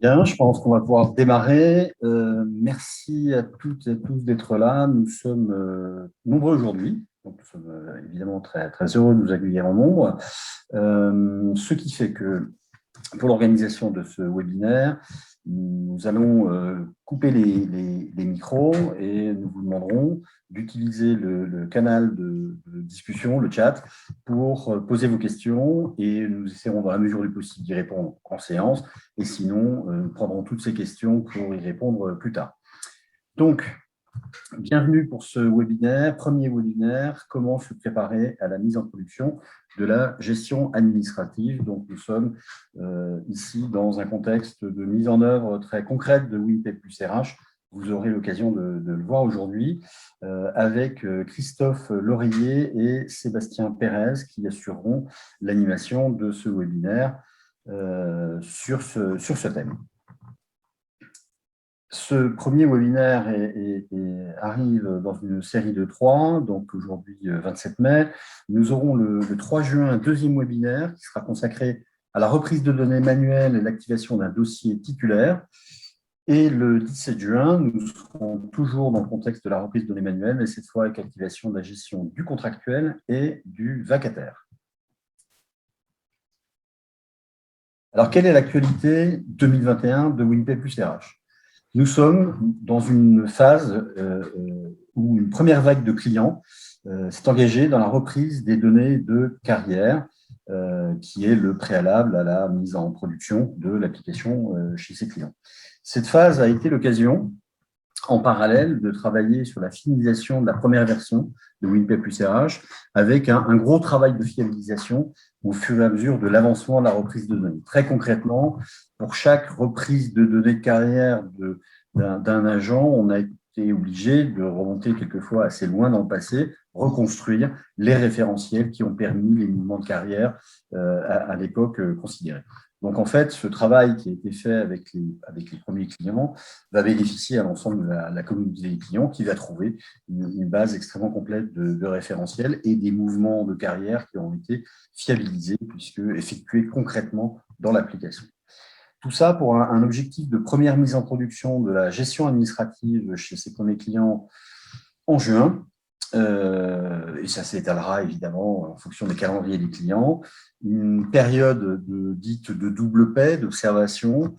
Bien, je pense qu'on va pouvoir démarrer. Merci à toutes et à tous d'être là. Nous sommes nombreux aujourd'hui. Donc, nous sommes évidemment très, très heureux de nous accueillir en nombre. Ce qui fait que pour l'organisation de ce webinaire, nous allons couper les micros et nous vous demanderons d'utiliser le canal de discussion, le chat, pour poser vos questions et nous essaierons dans la mesure du possible d'y répondre en séance et sinon, nous prendrons toutes ces questions pour y répondre plus tard. Donc, bienvenue pour ce webinaire, premier webinaire, comment se préparer à la mise en production de la gestion administrative. Donc, nous sommes ici dans un contexte de mise en œuvre très concrète de WinPay plus RH. Vous aurez l'occasion de le voir aujourd'hui avec Christophe Laurier et Sébastien Pérez qui assureront l'animation de ce webinaire sur ce thème. Ce premier webinaire arrive dans une série de 3, donc aujourd'hui 27 mai. Nous aurons le 3 juin un deuxième webinaire qui sera consacré à la reprise de données manuelles et l'activation d'un dossier titulaire. Et le 17 juin, nous serons toujours dans le contexte de la reprise de données manuelles, mais cette fois avec l'activation de la gestion du contractuel et du vacataire. Alors, quelle est l'actualité 2021 de WinPay plus RH ? Nous sommes dans une phase où une première vague de clients s'est engagée dans la reprise des données de carrière, qui est le préalable à la mise en production de l'application chez ces clients. Cette phase a été l'occasion, en parallèle, de travailler sur la finalisation de la première version de WinPay plus RH, avec un gros travail de fiabilisation au fur et à mesure de l'avancement de la reprise de données. Très concrètement, pour chaque reprise de données de carrière d'un agent, on a été obligé de remonter quelquefois assez loin dans le passé, reconstruire les référentiels qui ont permis les mouvements de carrière à l'époque considérés. Donc, en fait, ce travail qui a été fait avec les premiers clients va bénéficier à l'ensemble de la communauté des clients qui va trouver une base extrêmement complète de référentiels et des mouvements de carrière qui ont été fiabilisés puisque effectués concrètement dans l'application. Tout ça pour un objectif de première mise en production de la gestion administrative chez ces premiers clients en juin. Et ça s'étalera évidemment en fonction des calendriers des clients. Une période dite de double paie, d'observation,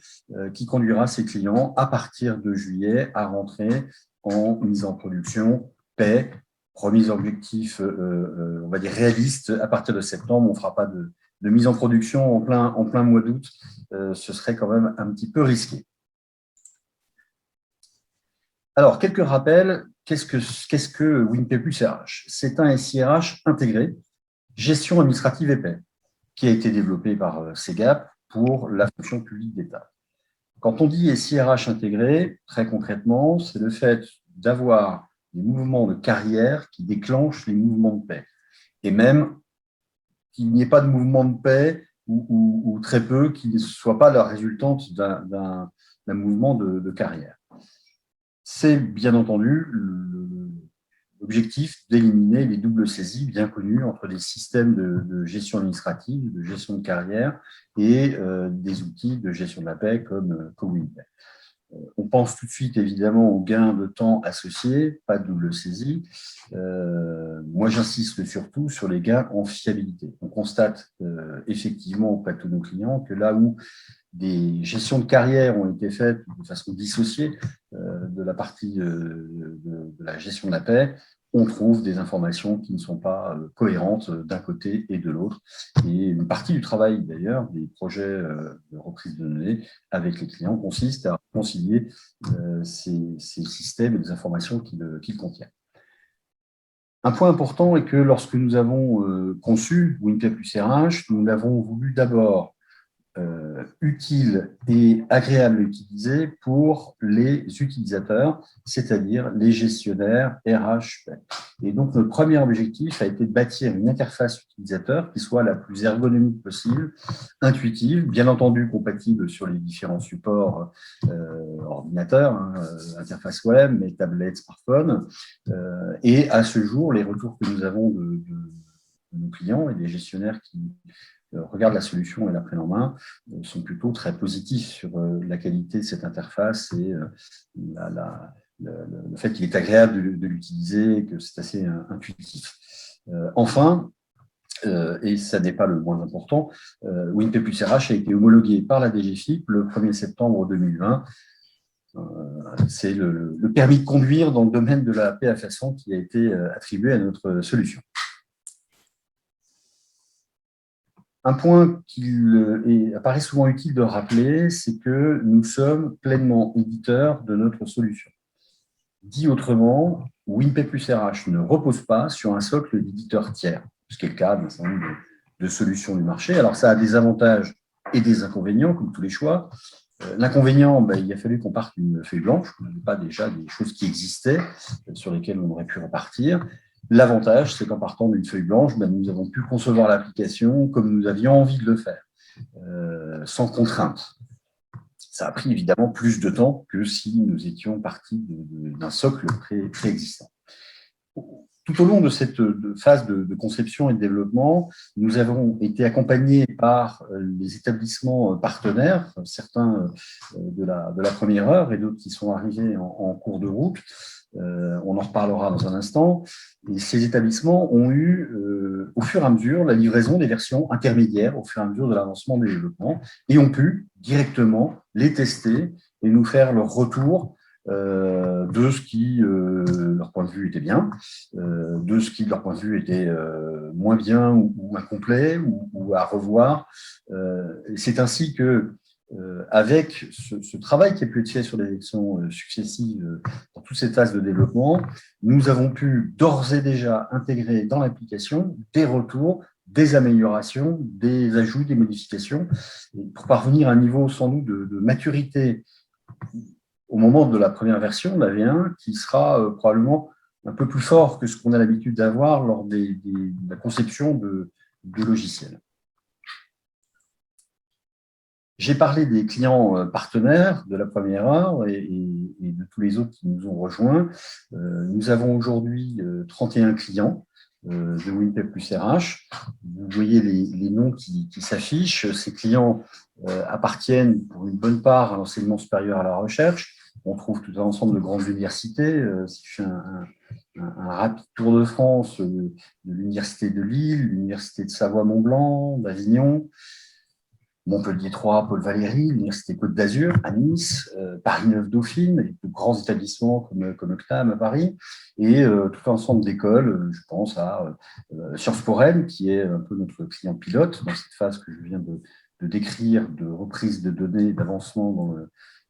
qui conduira ces clients à partir de juillet à rentrer en mise en production, paie, remise objectif, on va dire réaliste, à partir de septembre. On ne fera pas de mise en production en plein mois d'août. Ce serait quand même un petit peu risqué. Alors, quelques rappels. Qu'est-ce que WinPay plus RH ? C'est un SIRH intégré, gestion administrative et paie, qui a été développé par CEGAP pour la fonction publique d'État. Quand on dit SIRH intégré, très concrètement, c'est le fait d'avoir des mouvements de carrière qui déclenchent les mouvements de paie. Et même qu'il n'y ait pas de mouvement de paie ou très peu qui ne soit pas la résultante d'un mouvement de carrière. C'est bien entendu l'objectif d'éliminer les doubles saisies bien connues entre des systèmes de gestion administrative, de gestion de carrière et des outils de gestion de la paie comme WinPay. On pense tout de suite évidemment aux gains de temps associés, pas de double saisie. Moi, j'insiste surtout sur les gains en fiabilité. On constate effectivement auprès de tous nos clients que là où des gestions de carrière ont été faites de façon dissociée de la partie de la gestion de la paie, on trouve des informations qui ne sont pas cohérentes d'un côté et de l'autre. Et une partie du travail, d'ailleurs, des projets de reprise de données avec les clients consiste à concilier ces systèmes et les informations qu'ils contiennent. Un point important est que lorsque nous avons conçu WinPay plus RH, nous l'avons voulu d'abord utile et agréable à utiliser pour les utilisateurs, c'est-à-dire les gestionnaires RH. Et donc, notre premier objectif a été de bâtir une interface utilisateur qui soit la plus ergonomique possible, intuitive, bien entendu compatible sur les différents supports ordinateurs, interface web, mais tablettes, smartphones. Et à ce jour, les retours que nous avons de nos clients et des gestionnaires qui regardent la solution et la prennent en main sont plutôt très positifs sur la qualité de cette interface et le fait qu'il est agréable de l'utiliser et que c'est assez intuitif. Enfin, et ça n'est pas le moins important, WinP plus RH a été homologué par la DGFiP le 1er septembre 2020. C'est le permis de conduire dans le domaine de la PA-façon qui a été attribué à notre solution. Un point qu'il apparaît souvent utile de rappeler, c'est que nous sommes pleinement éditeurs de notre solution. Dit autrement, WinP plus RH ne repose pas sur un socle d'éditeurs tiers, ce qui est le cas d'un certain nombre de solutions du marché. Alors, ça a des avantages et des inconvénients, comme tous les choix. L'inconvénient, il a fallu qu'on parte d'une feuille blanche. On n'avait pas déjà des choses qui existaient sur lesquelles on aurait pu repartir. L'avantage, c'est qu'en partant d'une feuille blanche, nous avons pu concevoir l'application comme nous avions envie de le faire, sans contrainte. Ça a pris évidemment plus de temps que si nous étions partis d'un socle préexistant. Tout au long de cette phase de conception et de développement, nous avons été accompagnés par les établissements partenaires, certains de la première heure et d'autres qui sont arrivés en cours de route. On en reparlera dans un instant. Et ces établissements ont eu, au fur et à mesure, la livraison des versions intermédiaires au fur et à mesure de l'avancement des développements et ont pu directement les tester et nous faire leur retour de ce qui, leur point de vue, était bien, de ce qui, leur point de vue, était moins bien ou incomplet ou à revoir. C'est ainsi que, avec ce travail qui a pu être fait sur les élections successives dans toutes ces phases de développement, nous avons pu d'ores et déjà intégrer dans l'application des retours, des améliorations, des ajouts, des modifications, pour parvenir à un niveau sans doute de maturité au moment de la première version, la V1, qui sera probablement un peu plus fort que ce qu'on a l'habitude d'avoir lors de la conception de logiciels. J'ai parlé des clients partenaires de la première heure et de tous les autres qui nous ont rejoints. Nous avons aujourd'hui 31 clients de WinP plus RH. Vous voyez les noms qui s'affichent. Ces clients appartiennent pour une bonne part à l'enseignement supérieur à la recherche. On trouve tout un ensemble de grandes universités. Si je fais un rapide tour de France, de l'Université de Lille, l'Université de Savoie-Mont-Blanc, d'Avignon, Montpellier 3, Paul Valéry, l'Université Côte d'Azur à Nice, Paris 9 Dauphine, et de grands établissements comme CNAM à Paris, et tout un ensemble d'écoles. Je pense à Sciences Po Rennes, qui est un peu notre client pilote dans cette phase que je viens de décrire, de reprise de données, d'avancement dans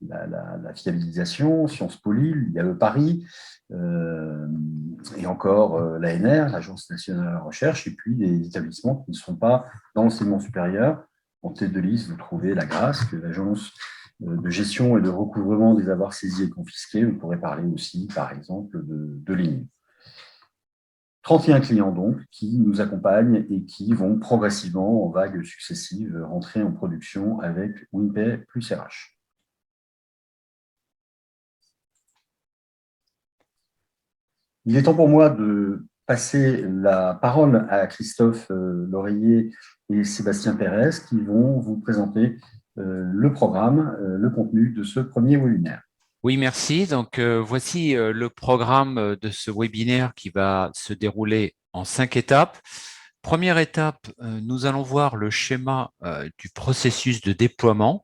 la fiabilisation, Sciences Po Lille, il y a le Paris, et encore l'ANR, l'Agence nationale de la recherche, et puis des établissements qui ne sont pas dans l'enseignement supérieur. En tête de liste, vous trouvez la GRASC, l'Agence de gestion et de recouvrement des avoirs saisis et confisqués. On pourrait parler aussi, par exemple, de l'ENU. 31 clients, donc, qui nous accompagnent et qui vont progressivement, en vagues successives, rentrer en production avec WinP plus RH. Il est temps pour moi de passer la parole à Christophe Loreiller et Sébastien Pérez qui vont vous présenter le programme, le contenu de ce premier webinaire. Oui, merci. Donc, voici le programme de ce webinaire qui va se dérouler en 5 étapes. Première étape, nous allons voir le schéma du processus de déploiement.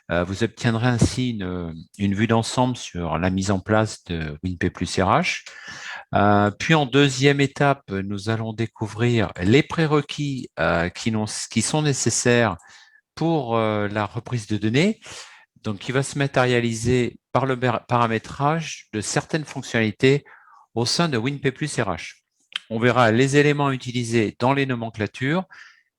Vous obtiendrez ainsi une vue d'ensemble sur la mise en place de WinP plus RH. Puis en deuxième étape, nous allons découvrir les prérequis qui sont nécessaires pour la reprise de données, donc qui va se matérialiser par le paramétrage de certaines fonctionnalités au sein de WinP plus RH. On verra les éléments utilisés dans les nomenclatures,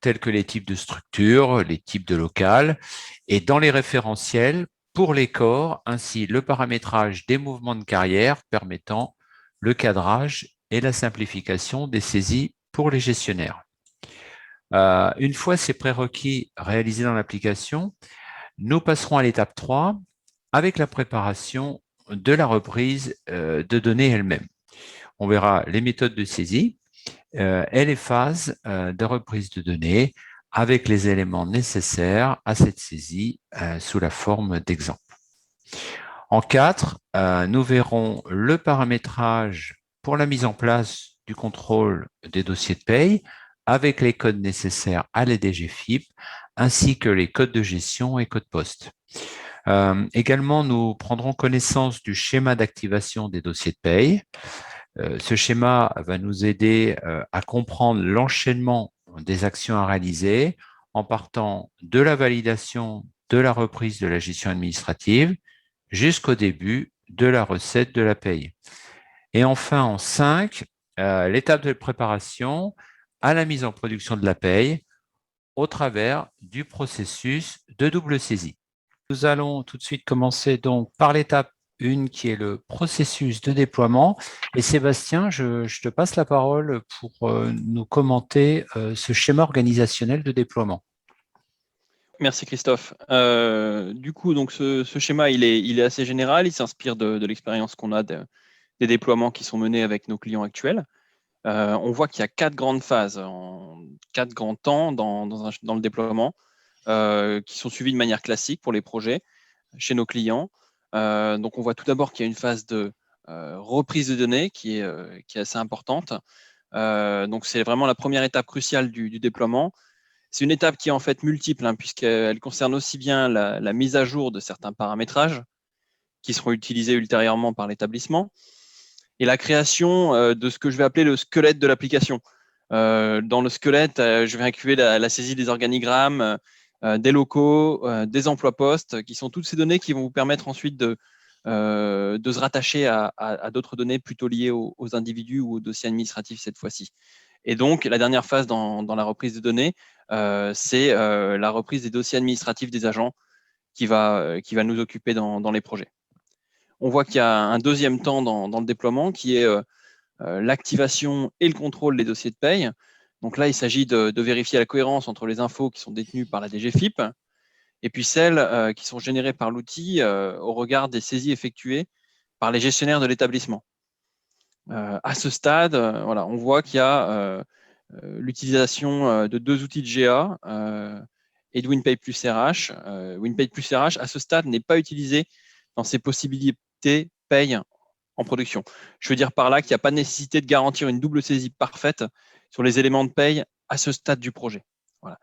tels que les types de structures, les types de local, et dans les référentiels pour les corps, ainsi le paramétrage des mouvements de carrière permettant le cadrage et la simplification des saisies pour les gestionnaires. Une fois ces prérequis réalisés dans l'application, nous passerons à l'étape 3 avec la préparation de la reprise de données elle-même. On verra les méthodes de saisie et les phases de reprise de données avec les éléments nécessaires à cette saisie sous la forme d'exemple. En 4, nous verrons le paramétrage pour la mise en place du contrôle des dossiers de paye avec les codes nécessaires à la DGFiP, ainsi que les codes de gestion et codes poste. Également, nous prendrons connaissance du schéma d'activation des dossiers de paye. Ce schéma va nous aider à comprendre l'enchaînement des actions à réaliser en partant de la validation de la reprise de la gestion administrative jusqu'au début de la recette de la paye. Et enfin, en 5, l'étape de préparation à la mise en production de la paye au travers du processus de double saisie. Nous allons tout de suite commencer donc par l'étape 1 qui est le processus de déploiement. Et Sébastien, je te passe la parole pour nous commenter ce schéma organisationnel de déploiement. Merci Christophe. Du coup, donc ce schéma, il est assez général. Il s'inspire de l'expérience qu'on a des déploiements qui sont menés avec nos clients actuels. On voit qu'il y a 4 grandes phases, 4 grands temps dans le déploiement, qui sont suivis de manière classique pour les projets chez nos clients. Donc, on voit tout d'abord qu'il y a une phase de reprise de données qui est assez importante. Donc, c'est vraiment la première étape cruciale du déploiement. C'est une étape qui est en fait multiple, puisqu'elle concerne aussi bien la mise à jour de certains paramétrages qui seront utilisés ultérieurement par l'établissement et la création de ce que je vais appeler le squelette de l'application. Dans le squelette, je vais inclure la saisie des organigrammes, des locaux, des emplois postes, qui sont toutes ces données qui vont vous permettre ensuite de se rattacher à d'autres données plutôt liées aux individus ou aux dossiers administratifs cette fois-ci. Et donc, la dernière phase dans la reprise de données, c'est la reprise des dossiers administratifs des agents qui va nous occuper dans les projets. On voit qu'il y a un deuxième temps dans le déploiement qui est l'activation et le contrôle des dossiers de paye. Donc là, il s'agit de vérifier la cohérence entre les infos qui sont détenues par la DGFiP et puis celles qui sont générées par l'outil au regard des saisies effectuées par les gestionnaires de l'établissement. À ce stade, voilà, on voit qu'il y a l'utilisation de 2 outils de GA et de WinPay plus RH. WinPay plus RH, à ce stade, n'est pas utilisé dans ses possibilités paye en production. Je veux dire par là qu'il n'y a pas nécessité de garantir une double saisie parfaite sur les éléments de paye à ce stade du projet. Voilà.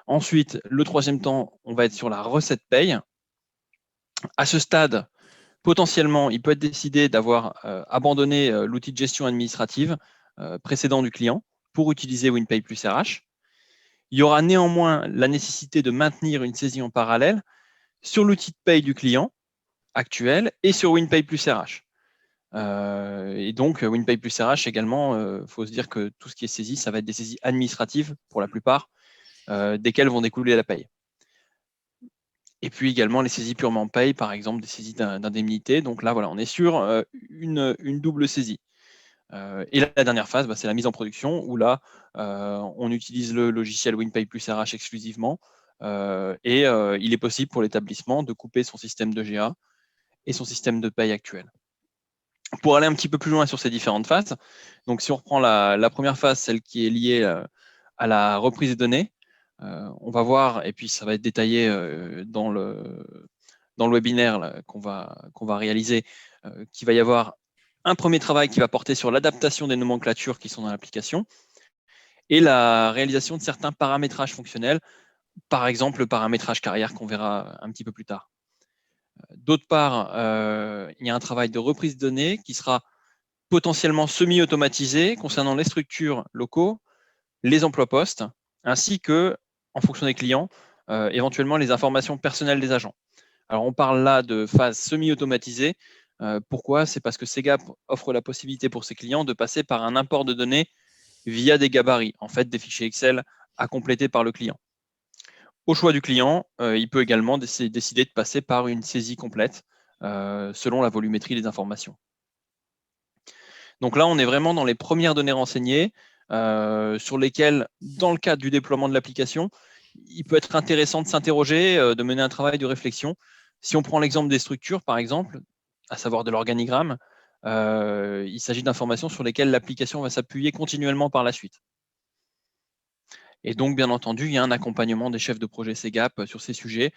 Ensuite, le troisième temps, on va être sur la recette paye. À ce stade, potentiellement, il peut être décidé d'avoir abandonné l'outil de gestion administrative précédent du client pour utiliser WinPay plus RH. Il y aura néanmoins la nécessité de maintenir une saisie en parallèle sur l'outil de paye du client actuel et sur WinPay plus RH. Et donc, WinPay plus RH également, faut se dire que tout ce qui est saisi, ça va être des saisies administratives pour la plupart, desquelles vont découler la paye. Et puis également les saisies purement paye, par exemple des saisies d'indemnité. Donc là, voilà, on est sur une double saisie. Et la dernière phase, c'est la mise en production, où là, on utilise le logiciel WinPay plus RH exclusivement. Et il est possible pour l'établissement de couper son système de GA et son système de paye actuel. Pour aller un petit peu plus loin sur ces différentes phases, donc si on reprend la première phase, celle qui est liée à la reprise des données, on va voir, et puis ça va être détaillé dans le webinaire qu'on va réaliser, qu'il va y avoir un premier travail qui va porter sur l'adaptation des nomenclatures qui sont dans l'application et la réalisation de certains paramétrages fonctionnels, par exemple le paramétrage carrière qu'on verra un petit peu plus tard. D'autre part, il y a un travail de reprise de données qui sera potentiellement semi-automatisé concernant les structures locaux, les emplois postes, ainsi que, en fonction des clients, éventuellement les informations personnelles des agents. Alors, on parle là de phase semi-automatisée. Pourquoi? C'est parce que Segap offre la possibilité pour ses clients de passer par un import de données via des gabarits, en fait des fichiers Excel à compléter par le client. Au choix du client, il peut également décider de passer par une saisie complète selon la volumétrie des informations. Donc là, on est vraiment dans les premières données renseignées sur lesquelles, dans le cadre du déploiement de l'application, il peut être intéressant de s'interroger, de mener un travail de réflexion. Si on prend l'exemple des structures, par exemple, à savoir de l'organigramme, il s'agit d'informations sur lesquelles l'application va s'appuyer continuellement par la suite. Et donc, bien entendu, il y a un accompagnement des chefs de projet CGAP sur ces sujets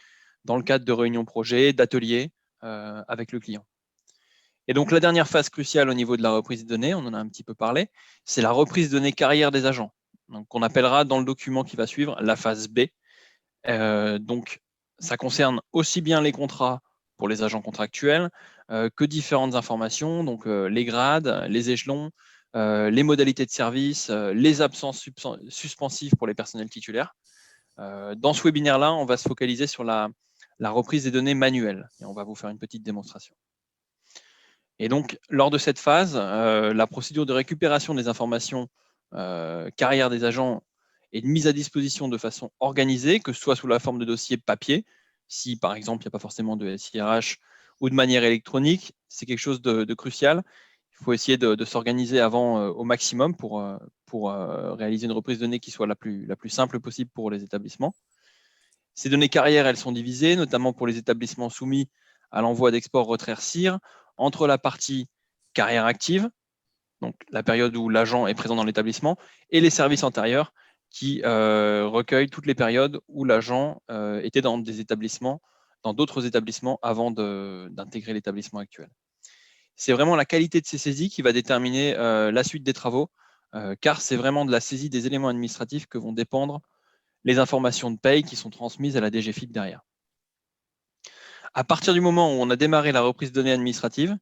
dans le cadre de réunions projet, d'ateliers avec le client. Et donc, la dernière phase cruciale au niveau de la reprise de données, on en a un petit peu parlé, c'est la reprise de données carrière des agents, donc qu'on appellera dans le document qui va suivre la phase B. Donc, ça concerne aussi bien les contrats pour les agents contractuels que différentes informations, donc les grades, les échelons, les modalités de service, les absences suspensives pour les personnels titulaires. Dans ce webinaire-là, on va se focaliser sur la reprise des données manuelles et on va vous faire une petite démonstration. Et donc, lors de cette phase, la procédure de récupération des informations carrière des agents est mise à disposition de façon organisée, que ce soit sous la forme de dossier papier, si par exemple il n'y a pas forcément de SIRH, ou de manière électronique. C'est quelque chose de crucial. Il faut essayer de s'organiser avant au maximum pour réaliser une reprise de données qui soit la plus simple possible pour les établissements. Ces données carrières, elles sont divisées, notamment pour les établissements soumis à l'envoi d'export-retrait CIR, entre la partie carrière active, donc la période où l'agent est présent dans l'établissement, et les services antérieurs qui recueillent toutes les périodes où l'agent était dans d'autres établissements avant d'intégrer l'établissement actuel. C'est vraiment la qualité de ces saisies qui va déterminer la suite des travaux, car c'est vraiment de la saisie des éléments administratifs que vont dépendre les informations de paye qui sont transmises à la DGFiP derrière. À partir du moment où on a démarré la reprise de données administratives,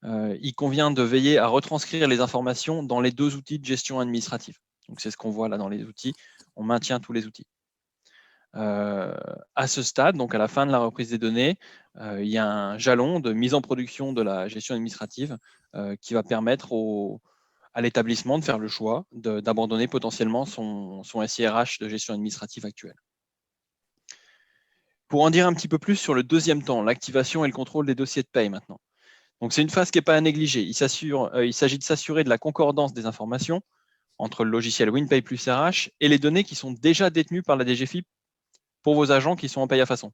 il convient de veiller à retranscrire les informations dans les deux outils de gestion administrative. Donc c'est ce qu'on voit là dans les outils. On maintient tous les outils. À ce stade, donc à la fin de la reprise des données, il y a un jalon de mise en production de la gestion administrative qui va permettre à l'établissement de faire le choix d'abandonner potentiellement son SIRH de gestion administrative actuel. Pour en dire un petit peu plus sur le deuxième temps, l'activation et le contrôle des dossiers de paye maintenant. Donc c'est une phase qui n'est pas à négliger. Il s'agit de s'assurer de la concordance des informations entre le logiciel WinPay plus RH et les données qui sont déjà détenues par la DGFiP pour vos agents qui sont en paye à façon.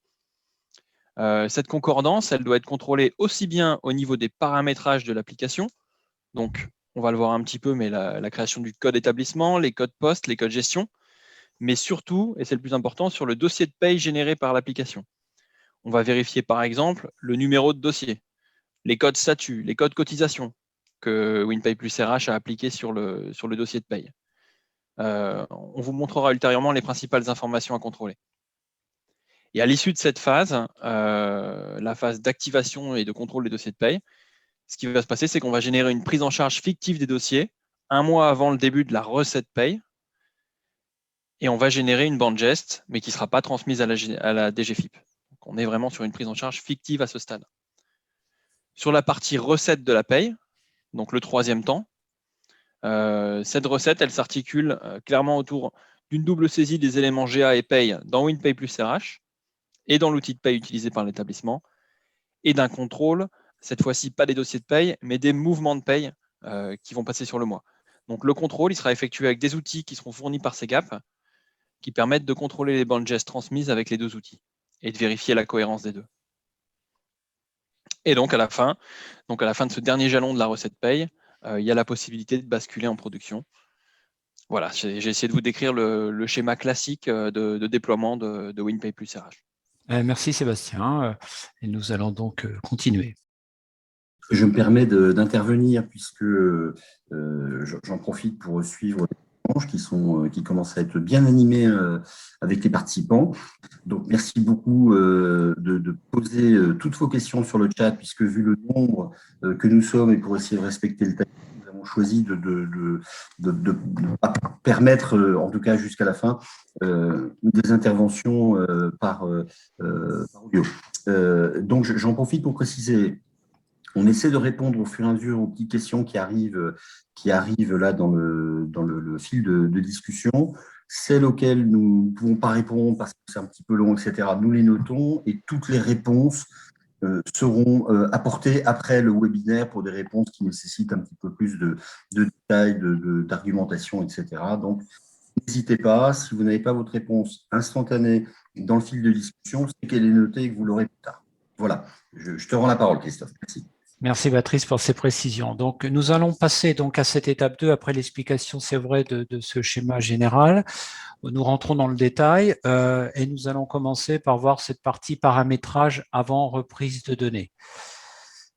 Cette concordance, elle doit être contrôlée aussi bien au niveau des paramétrages de l'application, donc on va le voir un petit peu, mais la création du code établissement, les codes poste, les codes gestion, mais surtout, et c'est le plus important, sur le dossier de paye généré par l'application. On va vérifier par exemple le numéro de dossier, les codes statut, les codes cotisation que WinPay plus RH a appliqué sur le dossier de paye. On vous montrera ultérieurement les principales informations à contrôler. Et à l'issue de cette phase, la phase d'activation et de contrôle des dossiers de paye, ce qui va se passer, c'est qu'on va générer une prise en charge fictive des dossiers un mois avant le début de la recette paye, et on va générer une bande geste, mais qui ne sera pas transmise à la DGFiP. Donc on est vraiment sur une prise en charge fictive à ce stade. Sur la partie recette de la paye, donc le troisième temps, cette recette, elle s'articule clairement autour d'une double saisie des éléments GA et paye dans WinPay plus RH et dans l'outil de paye utilisé par l'établissement, et d'un contrôle, cette fois-ci pas des dossiers de paye, mais des mouvements de paye qui vont passer sur le mois. Donc le contrôle, il sera effectué avec des outils qui seront fournis par CGAP, qui permettent de contrôler les bandes gestes transmises avec les deux outils et de vérifier la cohérence des deux. Et donc à la fin de ce dernier jalon de la recette paye, il y a la possibilité de basculer en production. Voilà, j'ai essayé de vous décrire le schéma classique de déploiement de WinPay plus RH. Merci Sébastien. Et nous allons donc continuer. Je me permets d'intervenir puisque j'en profite pour suivre les échanges qui commencent à être bien animés avec les participants. Donc, merci beaucoup de poser toutes vos questions sur le chat, puisque vu le nombre que nous sommes et pour essayer de respecter le timing, nous avons choisi de permettre, en tout cas jusqu'à la fin, des interventions par audio. Donc, j'en profite pour préciser. On essaie de répondre au fur et à mesure aux petites questions qui arrivent là dans le fil de discussion. Celles auxquelles nous ne pouvons pas répondre parce que c'est un petit peu long, etc., nous les notons et toutes les réponses seront apportées après le webinaire pour des réponses qui nécessitent un petit peu plus de détails, d'argumentation, etc. Donc, n'hésitez pas, si vous n'avez pas votre réponse instantanée dans le fil de discussion, c'est qu'elle est notée et que vous l'aurez plus tard. Voilà, je te rends la parole, Christophe. Merci. Merci Patrice pour ces précisions. Donc, nous allons passer donc à cette étape 2 après l'explication, c'est vrai, de ce schéma général. Nous rentrons dans le détail et nous allons commencer par voir cette partie paramétrage avant reprise de données.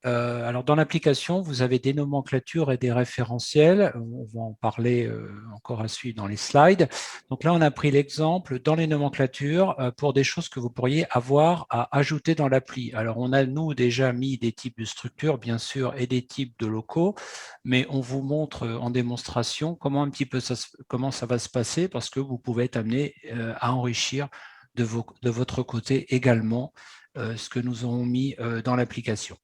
Alors, dans l'application, vous avez des nomenclatures et des référentiels. On va en parler encore à suivre dans les slides. Donc là, on a pris l'exemple dans les nomenclatures pour des choses que vous pourriez avoir à ajouter dans l'appli. Alors, on a, nous, déjà mis des types de structures, bien sûr, et des types de locaux, mais on vous montre en démonstration comment un petit peu comment ça va se passer parce que vous pouvez être amené à enrichir de votre côté également ce que nous avons mis dans l'application.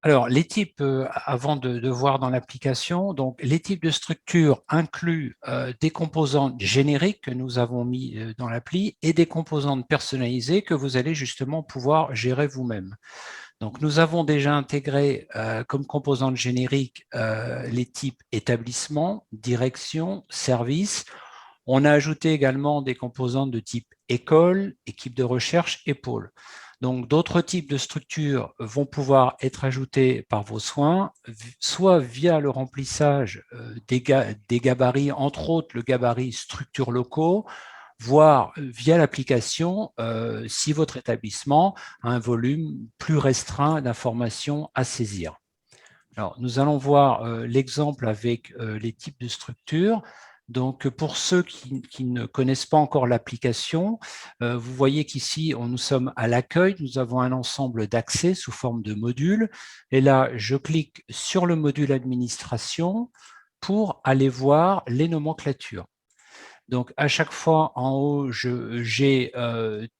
Alors, les types, avant de voir dans l'application, donc les types de structures incluent des composantes génériques que nous avons mis dans l'appli et des composantes personnalisées que vous allez justement pouvoir gérer vous-même. Donc, nous avons déjà intégré comme composantes génériques les types établissement, direction, service. On a ajouté également des composantes de type école, équipe de recherche et pôle. Donc, d'autres types de structures vont pouvoir être ajoutés par vos soins, soit via le remplissage des gabarits, entre autres le gabarit structures locaux, voire via l'application si votre établissement a un volume plus restreint d'informations à saisir. Alors, nous allons voir l'exemple avec les types de structures. Donc, pour ceux qui ne connaissent pas encore l'application, vous voyez qu'ici, nous sommes à l'accueil. Nous avons un ensemble d'accès sous forme de modules. Et là, je clique sur le module administration pour aller voir les nomenclatures. Donc, à chaque fois, en haut, j'ai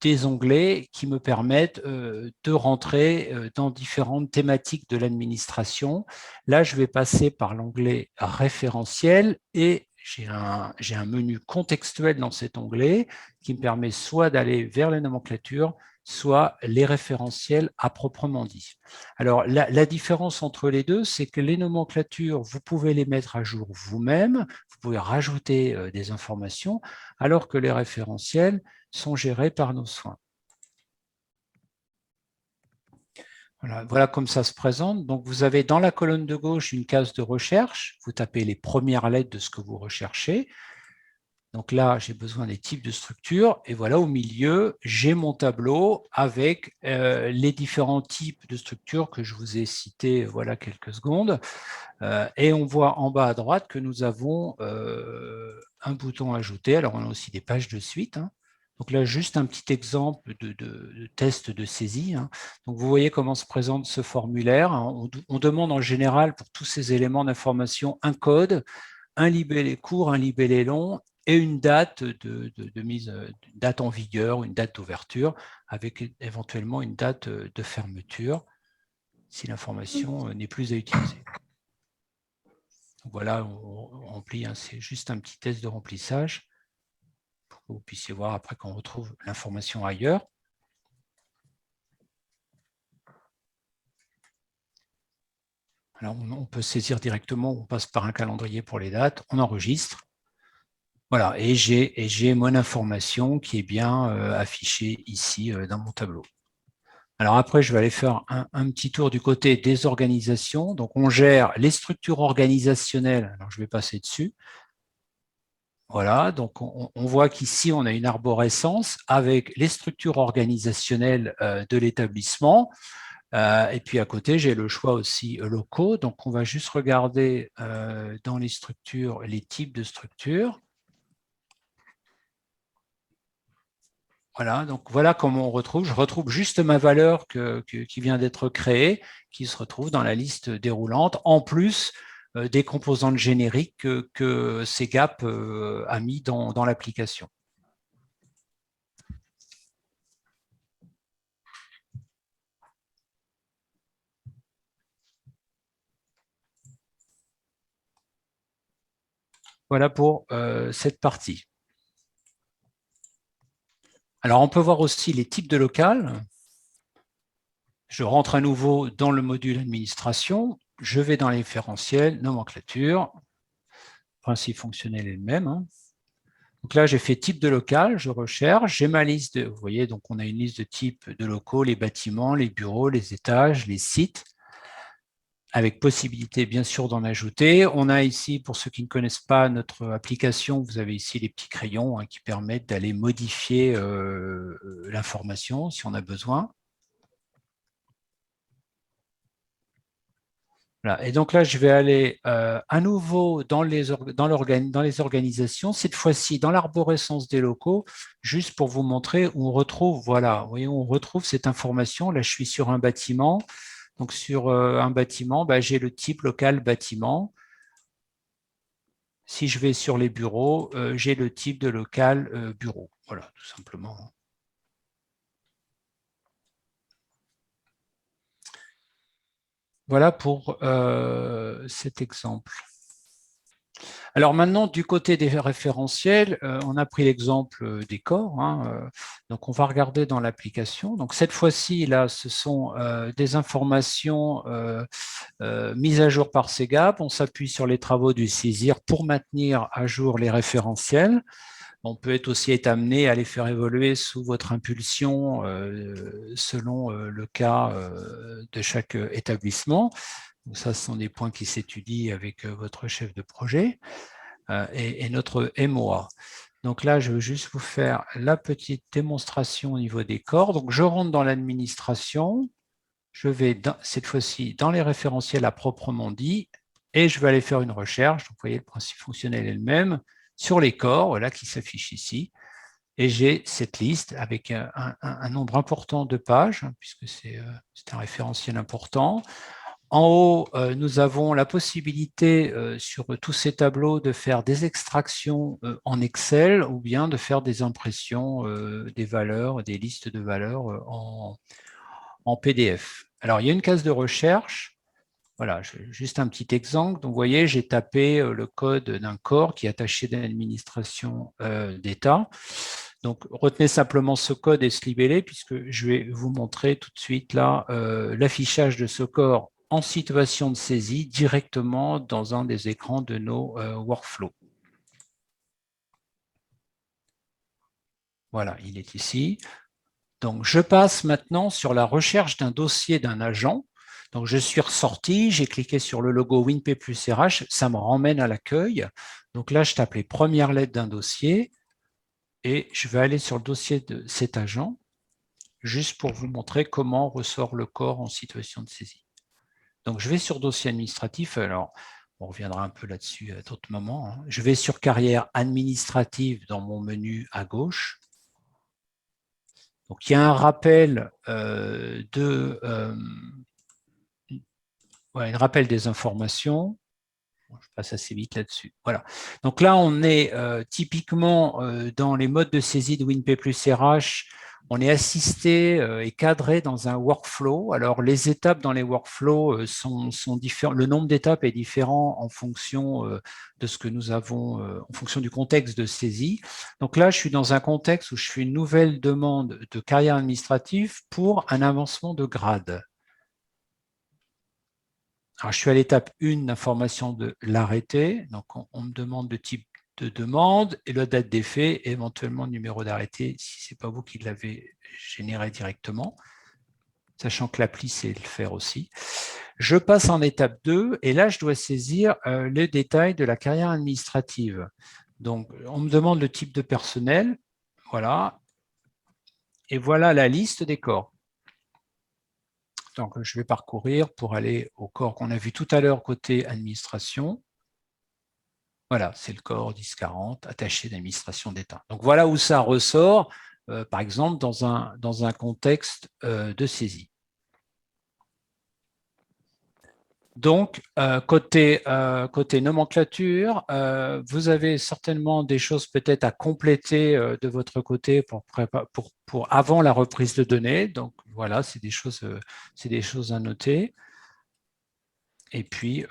des onglets qui me permettent de rentrer dans différentes thématiques de l'administration. Là, je vais passer par l'onglet référentiel et j'ai un menu contextuel dans cet onglet qui me permet soit d'aller vers les nomenclatures, soit les référentiels à proprement dit. Alors, la différence entre les deux, c'est que les nomenclatures, vous pouvez les mettre à jour vous-même, vous pouvez rajouter des informations, alors que les référentiels sont gérés par nos soins. Voilà comme ça se présente. Donc, vous avez dans la colonne de gauche une case de recherche. Vous tapez les premières lettres de ce que vous recherchez. Donc là, j'ai besoin des types de structures. Et voilà, au milieu, j'ai mon tableau avec les différents types de structures que je vous ai cités voilà quelques secondes. Et on voit en bas à droite que nous avons un bouton ajouter. Alors, on a aussi des pages de suite. Donc là, juste un petit exemple de test de saisie. Donc, vous voyez comment se présente ce formulaire. On demande en général pour tous ces éléments d'information un code, un libellé court, un libellé long et une date une date en vigueur, une date d'ouverture, avec éventuellement une date de fermeture si l'information n'est plus à utiliser. Voilà, on remplit, c'est juste un petit test de remplissage pour que vous puissiez voir après qu'on retrouve l'information ailleurs. Alors, on peut saisir directement, on passe par un calendrier pour les dates, on enregistre. Voilà, et j'ai mon information qui est bien affichée ici dans mon tableau. Alors après, je vais aller faire un petit tour du côté des organisations. Donc, on gère les structures organisationnelles. Alors, je vais passer dessus. Voilà, donc on voit qu'ici, on a une arborescence avec les structures organisationnelles de l'établissement. Et puis à côté, j'ai le choix aussi locaux. Donc, on va juste regarder dans les structures, les types de structures. Voilà, donc voilà comment on retrouve. Je retrouve juste ma valeur qui vient d'être créée, qui se retrouve dans la liste déroulante, en plus des composantes génériques que CGAP a mis dans l'application. Voilà pour cette partie. Alors, on peut voir aussi les types de local. Je rentre à nouveau dans le module administration. Je vais dans les référentiels, nomenclature. Le principe fonctionnel est le même. Donc là, j'ai fait type de local, je recherche, j'ai ma liste, vous voyez, donc on a une liste de types de locaux, les bâtiments, les bureaux, les étages, les sites, avec possibilité bien sûr d'en ajouter. On a ici, pour ceux qui ne connaissent pas notre application, vous avez ici les petits crayons qui permettent d'aller modifier l'information si on a besoin. Voilà. Et donc là, je vais aller à nouveau dans les organisations, cette fois-ci dans l'arborescence des locaux, juste pour vous montrer où on retrouve, voilà, vous voyez, on retrouve cette information. Là, je suis sur un bâtiment. Donc, sur un bâtiment, j'ai le type local bâtiment. Si je vais sur les bureaux, j'ai le type de local bureau. Voilà, tout simplement. Voilà pour cet exemple. Alors maintenant, du côté des référentiels, on a pris l'exemple des corps. Donc, on va regarder dans l'application. Donc, cette fois-ci, là, ce sont des informations mises à jour par CEGAP. On s'appuie sur les travaux du CISIR pour maintenir à jour les référentiels. On peut aussi être amené à les faire évoluer sous votre impulsion selon le cas de chaque établissement. Donc ça, ce sont des points qui s'étudient avec votre chef de projet et notre MOA. Donc là, je veux juste vous faire la petite démonstration au niveau des corps. Donc je rentre dans l'administration, je vais cette fois-ci dans les référentiels à proprement dit et je vais aller faire une recherche. Donc vous voyez, le principe fonctionnel est le même sur les corps, voilà, qui s'affiche ici. Et j'ai cette liste avec un nombre important de pages, puisque c'est un référentiel important. En haut, nous avons la possibilité sur tous ces tableaux de faire des extractions en Excel ou bien de faire des impressions des valeurs, des listes de valeurs en PDF. Alors, il y a une case de recherche. Voilà, juste un petit exemple. Donc, vous voyez, j'ai tapé le code d'un corps qui est attaché d'administration d'État. Donc, retenez simplement ce code et ce libellé, puisque je vais vous montrer tout de suite là l'affichage de ce corps en situation de saisie directement dans un des écrans de nos workflows. Voilà, il est ici. Donc, je passe maintenant sur la recherche d'un dossier d'un agent. Donc, je suis ressorti, j'ai cliqué sur le logo WinP plus RH, ça me ramène à l'accueil. Donc là, je tape les premières lettres d'un dossier et je vais aller sur le dossier de cet agent, juste pour vous montrer comment ressort le corps en situation de saisie. Donc, je vais sur dossier administratif. Alors, on reviendra un peu là-dessus à d'autres moments. Je vais sur carrière administrative dans mon menu à gauche. Donc, il y a un rappel un rappel des informations. Je passe assez vite là-dessus. Voilà. Donc là, on est typiquement dans les modes de saisie de WinP plus RH. On est assisté et cadré dans un workflow. Alors, les étapes dans les workflows sont différentes. Le nombre d'étapes est différent en fonction de ce que nous avons, en fonction du contexte de saisie. Donc là, je suis dans un contexte où je fais une nouvelle demande de carrière administrative pour un avancement de grade. Alors, je suis à l'étape 1 d'information de l'arrêté. Donc, on me demande le type de demande et la date d'effet, et éventuellement le numéro d'arrêté si ce n'est pas vous qui l'avez généré directement, sachant que l'appli sait le faire aussi. Je passe en étape 2 et là, je dois saisir les détails de la carrière administrative. Donc, on me demande le type de personnel. Voilà. Et voilà la liste des corps. Donc, je vais parcourir pour aller au corps qu'on a vu tout à l'heure côté administration. Voilà, c'est le corps 1040 attaché d'administration d'État. Donc, voilà où ça ressort, par exemple, dans un contexte de saisie. Donc, côté nomenclature, vous avez certainement des choses peut-être à compléter de votre côté pour avant la reprise de données. Donc, voilà, c'est des choses à noter. Et puis,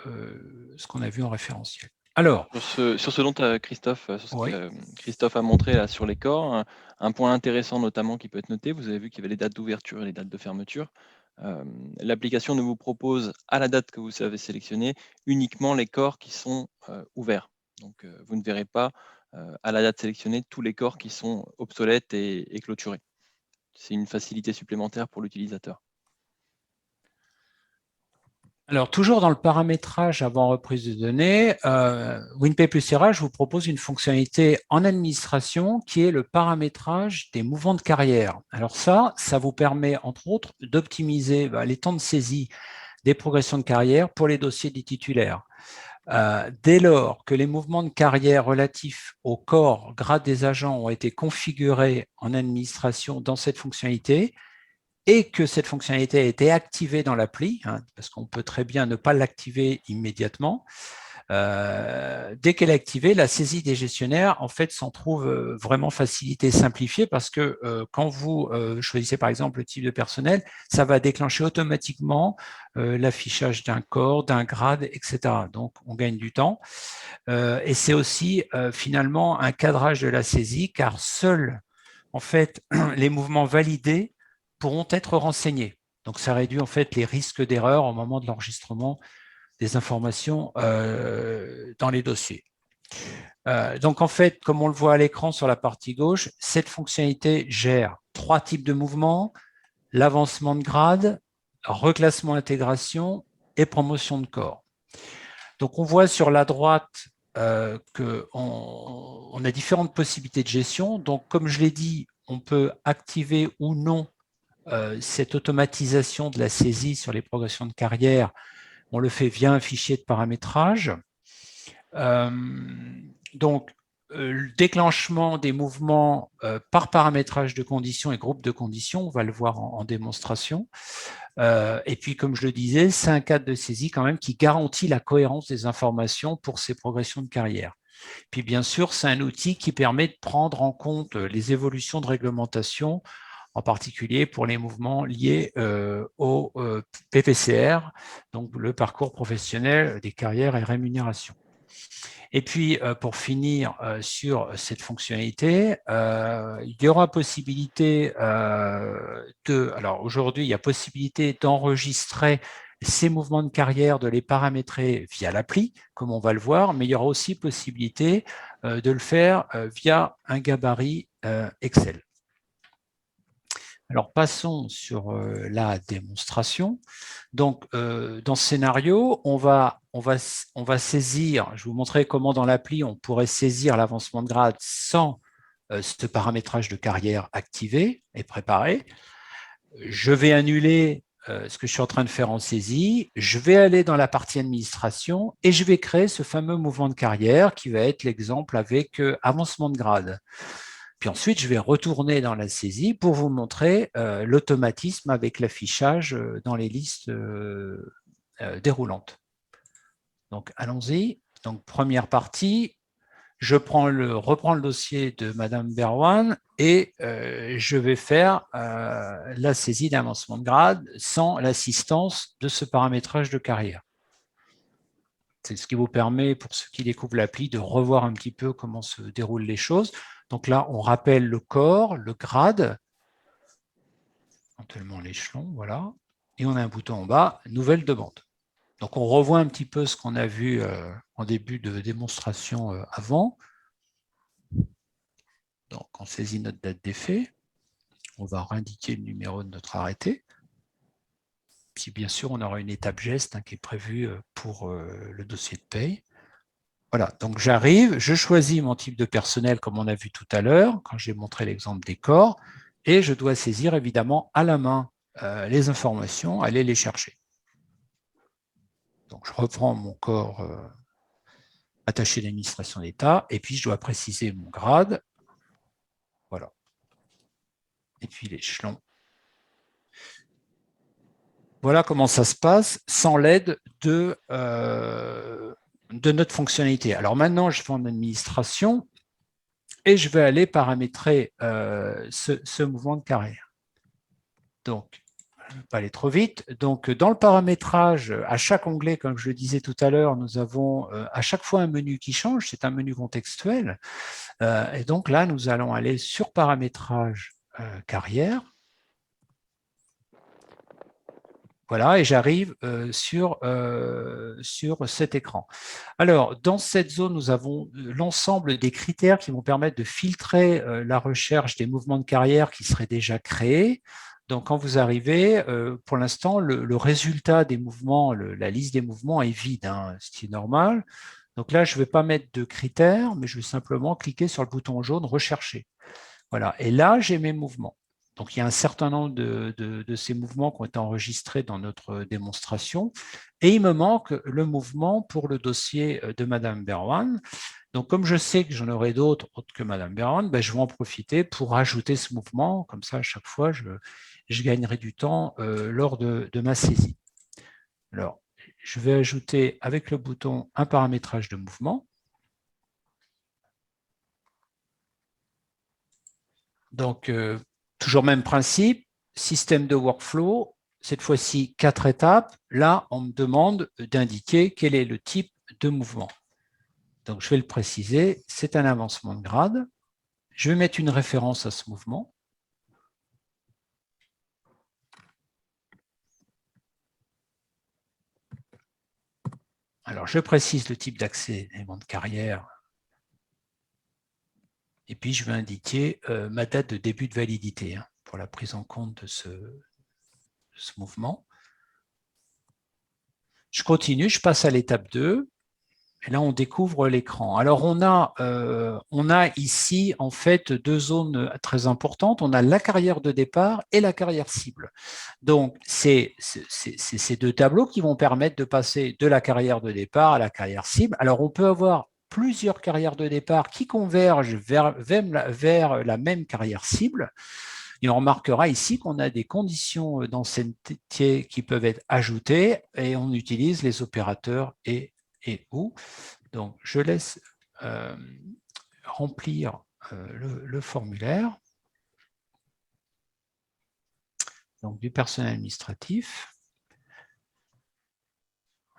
ce qu'on a vu en référentiel. Alors, sur ce dont Christophe a montré là, sur les corps, un point intéressant notamment qui peut être noté, vous avez vu qu'il y avait les dates d'ouverture et les dates de fermeture. L'application ne vous propose à la date que vous avez sélectionnée uniquement les corps qui sont ouverts. Donc, vous ne verrez pas à la date sélectionnée tous les corps qui sont obsolètes et clôturés. C'est une facilité supplémentaire pour l'utilisateur. Alors, toujours dans le paramétrage avant reprise de données, WinPay plus RH vous propose une fonctionnalité en administration qui est le paramétrage des mouvements de carrière. Alors ça vous permet, entre autres, d'optimiser les temps de saisie des progressions de carrière pour les dossiers des titulaires. Dès lors que les mouvements de carrière relatifs au corps, grade des agents ont été configurés en administration dans cette fonctionnalité, et que cette fonctionnalité a été activée dans l'appli, parce qu'on peut très bien ne pas l'activer immédiatement, dès qu'elle est activée, la saisie des gestionnaires, en fait, s'en trouve vraiment facilitée et simplifiée parce que quand vous choisissez, par exemple, le type de personnel, ça va déclencher automatiquement l'affichage d'un corps, d'un grade, etc. Donc, on gagne du temps. Et c'est aussi, finalement, un cadrage de la saisie, car seuls, en fait, les mouvements validés pourront être renseignés. Donc, ça réduit, en fait, les risques d'erreur au moment de l'enregistrement des informations dans les dossiers. Donc, en fait, comme on le voit à l'écran sur la partie gauche, cette fonctionnalité gère 3 types de mouvements: l'avancement de grade, reclassement intégration et promotion de corps. Donc, on voit sur la droite qu'on a différentes possibilités de gestion. Donc, comme je l'ai dit, on peut activer ou non cette automatisation de la saisie sur les progressions de carrière. On le fait via un fichier de paramétrage. Donc, le déclenchement des mouvements par paramétrage de conditions et groupe de conditions, on va le voir en démonstration. Et puis, comme je le disais, c'est un cadre de saisie quand même qui garantit la cohérence des informations pour ces progressions de carrière. Puis, bien sûr, c'est un outil qui permet de prendre en compte les évolutions de réglementation, en particulier pour les mouvements liés au PPCR, donc le parcours professionnel des carrières et rémunérations. Et puis, pour finir sur cette fonctionnalité, il y aura possibilité alors aujourd'hui, il y a possibilité d'enregistrer ces mouvements de carrière, de les paramétrer via l'appli, comme on va le voir, mais il y aura aussi possibilité de le faire via un gabarit Excel. Alors, passons sur la démonstration. Donc, dans ce scénario, on va saisir, je vais vous montrer comment dans l'appli, on pourrait saisir l'avancement de grade sans ce paramétrage de carrière activé et préparé. Je vais annuler ce que je suis en train de faire en saisie. Je vais aller dans la partie administration et je vais créer ce fameux mouvement de carrière qui va être l'exemple avec avancement de grade. Puis ensuite, je vais retourner dans la saisie pour vous montrer l'automatisme avec l'affichage dans les listes déroulantes. Donc, allons-y. Donc, première partie, je reprends le dossier de Madame Berwan et je vais faire la saisie d'avancement de grade sans l'assistance de ce paramétrage de carrière. C'est ce qui vous permet, pour ceux qui découvrent l'appli, de revoir un petit peu comment se déroulent les choses. Donc là, on rappelle le corps, le grade, éventuellement l'échelon, voilà. Et on a un bouton en bas, nouvelle demande. Donc on revoit un petit peu ce qu'on a vu en début de démonstration avant. Donc on saisit notre date d'effet. On va réindiquer le numéro de notre arrêté. Puis bien sûr, on aura une étape geste qui est prévue pour le dossier de paye. Voilà, donc j'arrive, je choisis mon type de personnel comme on a vu tout à l'heure, quand j'ai montré l'exemple des corps, et je dois saisir évidemment à la main les informations, aller les chercher. Donc je reprends mon corps attaché d'administration d'État, et puis je dois préciser mon grade. Voilà. Et puis l'échelon. Voilà comment ça se passe sans l'aide de notre fonctionnalité. Alors maintenant, je vais en administration et je vais aller paramétrer ce mouvement de carrière. Donc, je ne vais pas aller trop vite. Donc, dans le paramétrage, à chaque onglet, comme je le disais tout à l'heure, nous avons à chaque fois un menu qui change. C'est un menu contextuel. Et donc là, nous allons aller sur paramétrage carrière. Voilà, et j'arrive sur cet écran. Alors, dans cette zone, nous avons l'ensemble des critères qui vont permettre de filtrer la recherche des mouvements de carrière qui seraient déjà créés. Donc, quand vous arrivez, pour l'instant, le résultat des mouvements, la liste des mouvements est vide, hein, ce qui est normal. Donc là, je ne vais pas mettre de critères, mais je vais simplement cliquer sur le bouton jaune « Rechercher ». Voilà, et là, j'ai mes mouvements. Donc, il y a un certain nombre de ces mouvements qui ont été enregistrés dans notre démonstration. Et il me manque le mouvement pour le dossier de Madame Berwan. Donc, comme je sais que j'en aurai d'autres autres que Madame Berwan, ben, je vais en profiter pour ajouter ce mouvement. Comme ça, à chaque fois, je gagnerai du temps lors de ma saisie. Alors, je vais ajouter avec le bouton un paramétrage de mouvement. Donc, toujours même principe, système de workflow, cette fois-ci 4 étapes. Là, on me demande d'indiquer quel est le type de mouvement. Donc, je vais le préciser, c'est un avancement de grade. Je vais mettre une référence à ce mouvement. Alors, je précise le type d'accès élément de carrière. Et puis, je vais indiquer ma date de début de validité hein, pour la prise en compte de ce mouvement. Je continue, je passe à l'étape 2. Et là, on découvre l'écran. Alors, on a ici, en fait, deux zones très importantes. On a la carrière de départ et la carrière cible. Donc, c'est ces deux tableaux qui vont permettre de passer de la carrière de départ à la carrière cible. Alors, on peut avoir plusieurs carrières de départ qui convergent vers la même carrière cible. Et on remarquera ici qu'on a des conditions d'ancienneté qui peuvent être ajoutées et on utilise les opérateurs et où. Donc, je laisse remplir le formulaire. Donc, du personnel administratif.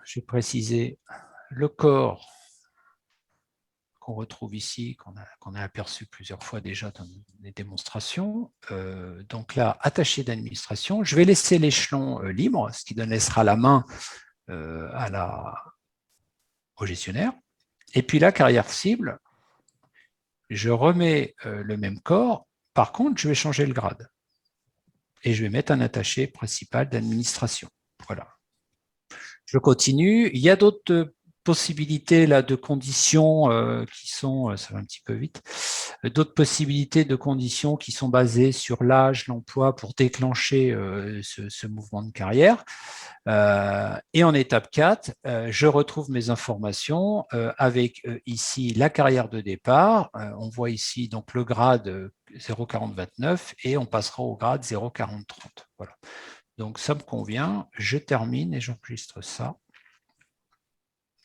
J'ai précisé le corps qu'on retrouve ici, qu'on a aperçu plusieurs fois déjà dans les démonstrations. Donc là, attaché d'administration. Je vais laisser l'échelon libre, ce qui laissera la main au gestionnaire. Et puis la carrière cible, je remets le même corps. Par contre, je vais changer le grade. Et je vais mettre un attaché principal d'administration. Voilà. Je continue. Il y a d'autres possibilités là, de conditions qui sont, ça va un petit peu vite, d'autres possibilités de conditions qui sont basées sur l'âge, l'emploi pour déclencher ce mouvement de carrière. Et en étape 4, je retrouve mes informations avec ici la carrière de départ. On voit ici donc le grade 04029 et on passera au grade 04030. Voilà. Donc ça me convient, je termine et j'enregistre ça.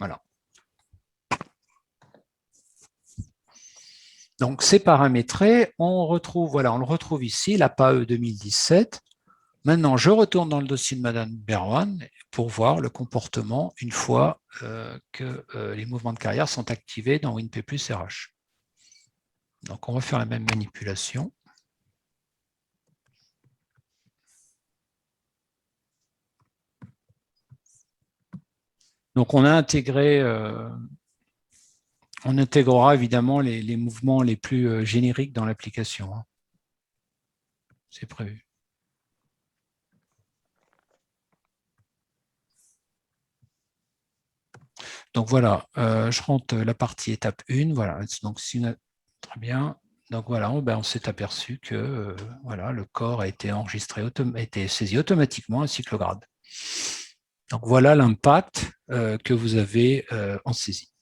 Voilà. Donc c'est paramétré, on le retrouve ici, la PAE 2017. Maintenant, je retourne dans le dossier de Madame Berwan pour voir le comportement une fois que les mouvements de carrière sont activés dans WinP plus RH. Donc on va faire la même manipulation. Donc on a intégré, on intégrera évidemment les mouvements les plus génériques dans l'application. Hein. C'est prévu. Donc voilà, je rentre la partie étape 1. Voilà, donc très bien. Donc voilà, on s'est aperçu que voilà, le corps a été enregistré, a été saisi automatiquement ainsi que le grade. Donc voilà l'impact que vous avez en saisie.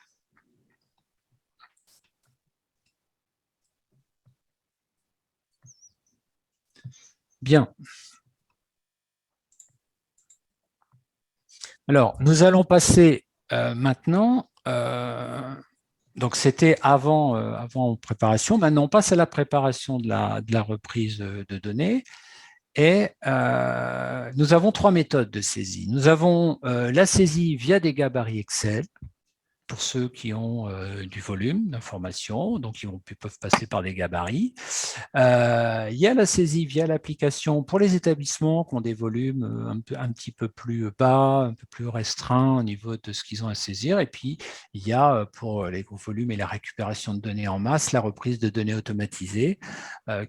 Bien. Alors, nous allons passer maintenant, donc c'était avant préparation, maintenant on passe à la préparation de la reprise de données. Et nous avons trois méthodes de saisie. Nous avons la saisie via des gabarits Excel. pour ceux qui ont du volume d'information, donc ils peuvent passer par des gabarits. Il y a la saisie via l'application pour les établissements qui ont des volumes un petit peu plus bas, un peu plus restreints au niveau de ce qu'ils ont à saisir. Et puis, il y a pour les gros volumes et la récupération de données en masse, la reprise de données automatisées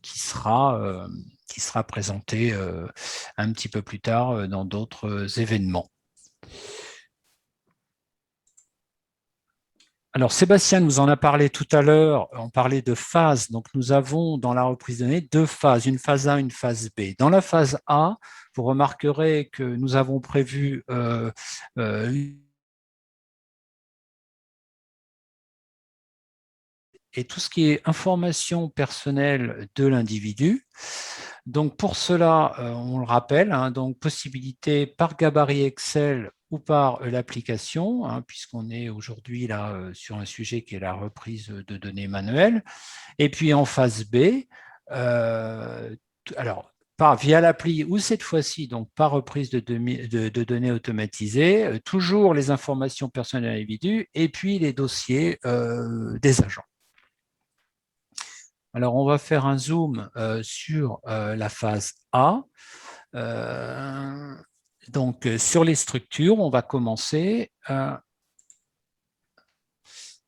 qui sera présentée un petit peu plus tard dans d'autres événements. Alors, Sébastien nous en a parlé tout à l'heure, on parlait de phases. Donc, nous avons dans la reprise de données 2 phases, une phase A, une phase B. Dans la phase A, vous remarquerez que nous avons prévu et tout ce qui est information personnelle de l'individu. Donc, pour cela, on le rappelle, hein, donc possibilité par gabarit Excel ou par l'application, hein, puisqu'on est aujourd'hui là sur un sujet qui est la reprise de données manuelles. Et puis en phase B, alors via l'appli ou cette fois-ci donc par reprise de données automatisées, toujours les informations personnelles de l'individu et puis les dossiers des agents. Alors, on va faire un zoom sur la phase A. Donc, sur les structures, on va commencer.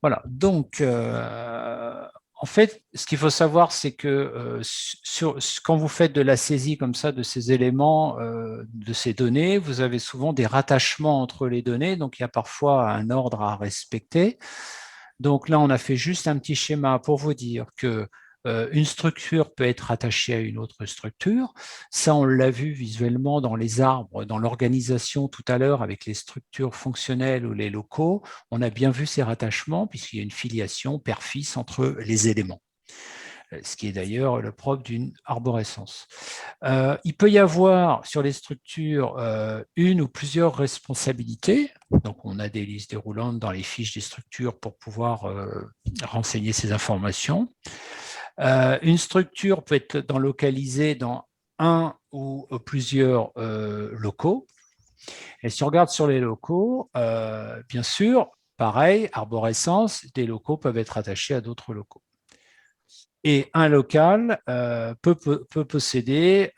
Voilà. Donc, en fait, ce qu'il faut savoir, c'est que quand vous faites de la saisie comme ça de ces éléments, de ces données, vous avez souvent des rattachements entre les données. Donc, il y a parfois un ordre à respecter. Donc là, on a fait juste un petit schéma pour vous dire que une structure peut être attachée à une autre structure. Ça, on l'a vu visuellement dans les arbres, dans l'organisation tout à l'heure avec les structures fonctionnelles ou les locaux. On a bien vu ces rattachements puisqu'il y a une filiation père-fils entre les éléments, ce qui est d'ailleurs le propre d'une arborescence. Il peut y avoir sur les structures une ou plusieurs responsabilités. Donc, on a des listes déroulantes dans les fiches des structures pour pouvoir renseigner ces informations. Une structure peut être localisée dans un ou plusieurs locaux. Et si on regarde sur les locaux, bien sûr, pareil, arborescence, des locaux peuvent être attachés à d'autres locaux. Et un local peut posséder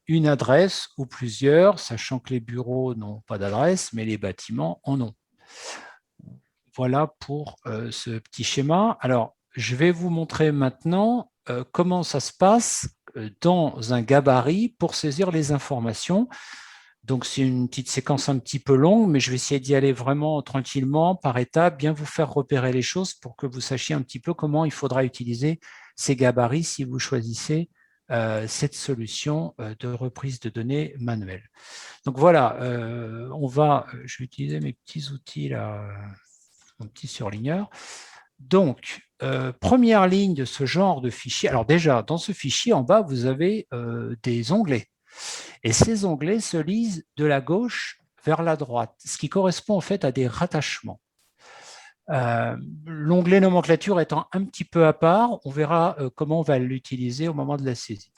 une adresse ou plusieurs, sachant que les bureaux n'ont pas d'adresse, mais les bâtiments en ont. Voilà pour ce petit schéma. Alors, je vais vous montrer maintenant comment ça se passe dans un gabarit pour saisir les informations. Donc, c'est une petite séquence un petit peu longue, mais je vais essayer d'y aller vraiment tranquillement, par étapes, bien vous faire repérer les choses pour que vous sachiez un petit peu comment il faudra utiliser ces gabarits si vous choisissez cette solution de reprise de données manuelle. Donc voilà, je vais utiliser mes petits outils là, mon petit surligneur. Donc, première ligne de ce genre de fichier. Alors déjà, dans ce fichier, en bas, vous avez des onglets. Et ces onglets se lisent de la gauche vers la droite, ce qui correspond en fait à des rattachements. L'onglet nomenclature étant un petit peu à part, on verra comment on va l'utiliser au moment de la saisie.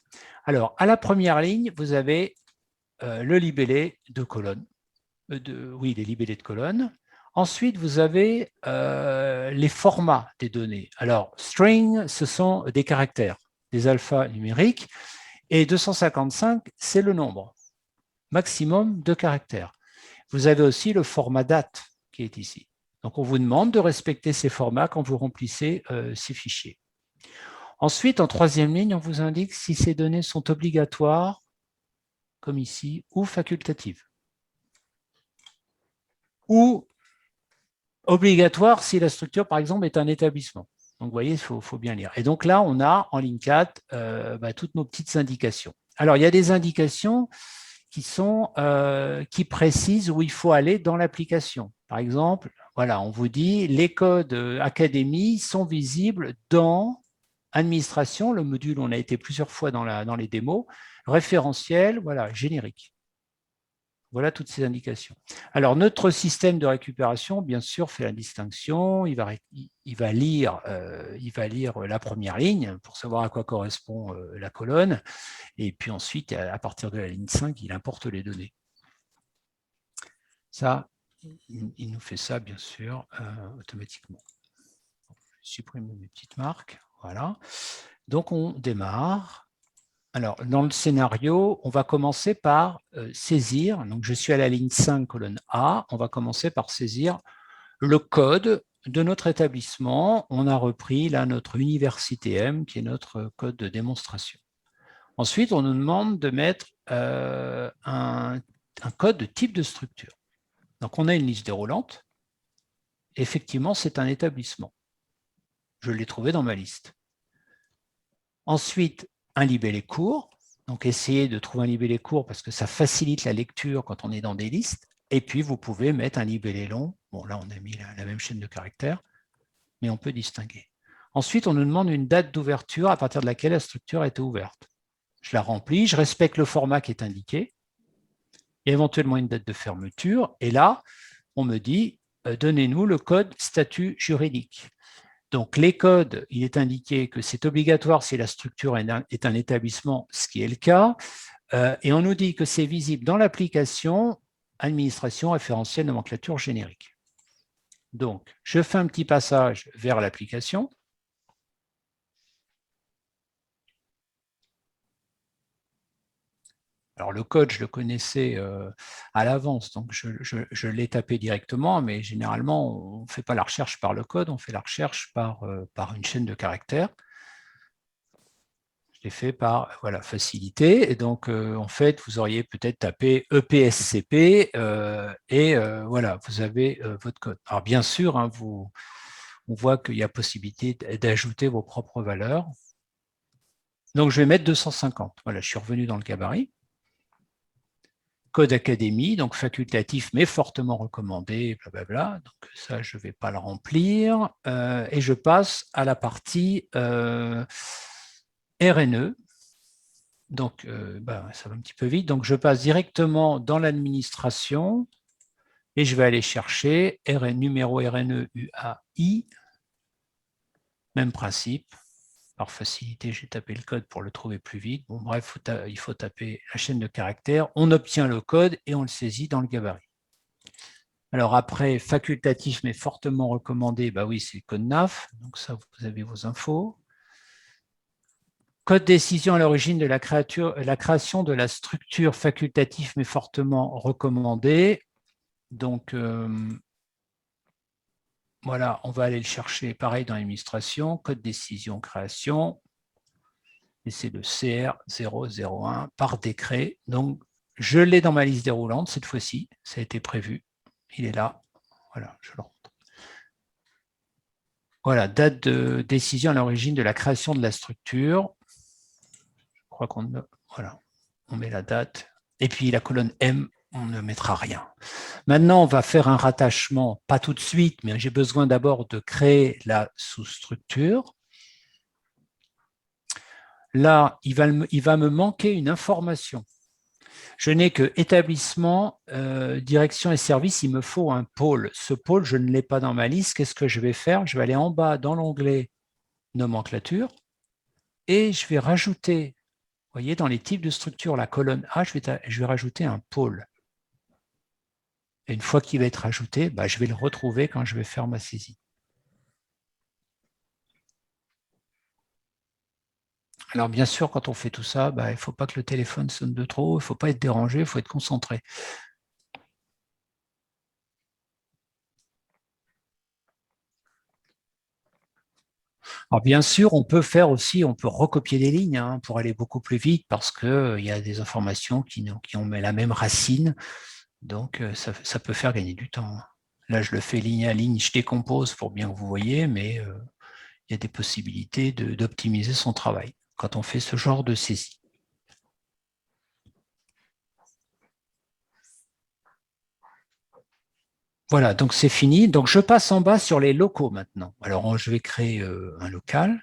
Alors, à la première ligne, vous avez le libellé de colonne. Les libellés de colonne. Ensuite, vous avez les formats des données. Alors, string, ce sont des caractères, des alphanumériques, et 255, c'est le nombre maximum de caractères. Vous avez aussi le format date qui est ici. Donc, on vous demande de respecter ces formats quand vous remplissez ces fichiers. Ensuite, en troisième ligne, on vous indique si ces données sont obligatoires, comme ici, ou facultatives. Ou obligatoire si la structure, par exemple, est un établissement. Donc, vous voyez, il faut bien lire. Et donc là, on a en ligne 4 toutes nos petites indications. Alors, il y a des indications qui précisent où il faut aller dans l'application. Par exemple, voilà, on vous dit les codes académie sont visibles dans administration, le module, on a été plusieurs fois dans les démos, référentiel, voilà, générique. Voilà toutes ces indications. Alors, notre système de récupération, bien sûr, fait la distinction. Il va lire la première ligne pour savoir à quoi correspond la colonne. Et puis ensuite, à partir de la ligne 5, il importe les données. Ça, il nous fait ça, bien sûr, automatiquement. Je supprime mes petites marques. Voilà. Donc, on démarre. Alors, dans le scénario, on va commencer par saisir. Donc, je suis à la ligne 5, colonne A. On va commencer par saisir le code de notre établissement. On a repris là notre université M, qui est notre code de démonstration. Ensuite, on nous demande de mettre un code de type de structure. Donc, on a une liste déroulante. Effectivement, c'est un établissement. Je l'ai trouvé dans ma liste. Ensuite, un libellé court. Donc, essayez de trouver un libellé court parce que ça facilite la lecture quand on est dans des listes. Et puis, vous pouvez mettre un libellé long. Bon, là, on a mis la même chaîne de caractères, mais on peut distinguer. Ensuite, on nous demande une date d'ouverture à partir de laquelle la structure a été ouverte. Je la remplis, je respecte le format qui est indiqué. Il y a éventuellement une date de fermeture. Et là, on me dit, donnez-nous le code statut juridique. Donc, les codes, il est indiqué que c'est obligatoire si la structure est un établissement, ce qui est le cas. Et on nous dit que c'est visible dans l'application administration référentielle nomenclature générique. Donc, je fais un petit passage vers l'application. Alors, le code, je le connaissais à l'avance, donc je l'ai tapé directement, mais généralement, on ne fait pas la recherche par le code, on fait la recherche par une chaîne de caractères. Je l'ai fait par facilité. Et donc, en fait, vous auriez peut-être tapé EPSCP et voilà, vous avez votre code. Alors, bien sûr, hein, on voit qu'il y a possibilité d'ajouter vos propres valeurs. Donc, je vais mettre 250. Voilà, je suis revenu dans le gabarit. Code académie, donc facultatif, mais fortement recommandé, blablabla. Donc, ça, je ne vais pas le remplir. Et je passe à la partie RNE. Donc, ça va un petit peu vite. Donc, je passe directement dans l'administration et je vais aller chercher numéro RNE UAI. Même principe. Par facilité, j'ai tapé le code pour le trouver plus vite. Bon, bref, il faut taper la chaîne de caractères. On obtient le code et on le saisit dans le gabarit. Alors après, facultatif mais fortement recommandé, oui, c'est le code NAF. Donc ça, vous avez vos infos. Code décision à l'origine de la création de la structure facultative mais fortement recommandée. Donc, voilà, on va aller le chercher pareil dans l'administration, code décision création, et c'est le CR001 par décret. Donc, je l'ai dans ma liste déroulante cette fois-ci, ça a été prévu, il est là, voilà, je le rentre. Voilà, date de décision à l'origine de la création de la structure. Je crois qu'on on met la date. Et puis la colonne M, on ne mettra rien. Maintenant, on va faire un rattachement, pas tout de suite, mais j'ai besoin d'abord de créer la sous-structure. Là, il va me manquer une information. Je n'ai que établissement, direction et service, il me faut un pôle. Ce pôle, je ne l'ai pas dans ma liste. Qu'est-ce que je vais faire? Je vais aller en bas dans l'onglet nomenclature et je vais rajouter, vous voyez, dans les types de structure, la colonne A, je vais rajouter un pôle. Et une fois qu'il va être ajouté, je vais le retrouver quand je vais faire ma saisie. Alors, bien sûr, quand on fait tout ça, il ne faut pas que le téléphone sonne de trop, il ne faut pas être dérangé, il faut être concentré. Alors, bien sûr, on peut faire aussi, on peut recopier des lignes pour aller beaucoup plus vite parce qu'il y a des informations qui ont la même racine. Donc, ça peut faire gagner du temps. Là, je le fais ligne à ligne, je décompose pour bien que vous voyez, mais il y a des possibilités d'optimiser son travail quand on fait ce genre de saisie. Voilà, donc c'est fini. Donc, je passe en bas sur les locaux maintenant. Alors, je vais créer un local.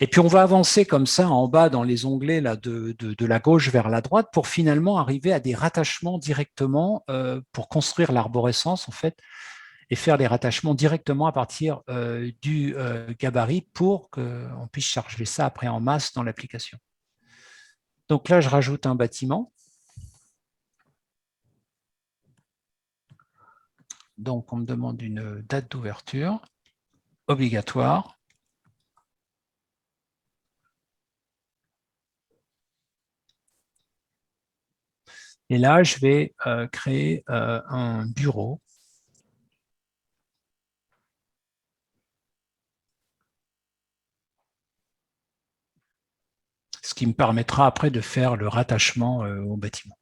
Et puis, on va avancer comme ça en bas dans les onglets là, de la gauche vers la droite pour finalement arriver à des rattachements directement pour construire l'arborescence, en fait, et faire les rattachements directement à partir du gabarit pour qu'on puisse charger ça après en masse dans l'application. Donc là, je rajoute un bâtiment. Donc, on me demande une date d'ouverture obligatoire. Et là, je vais créer un bureau. Ce qui me permettra après de faire le rattachement au bâtiment.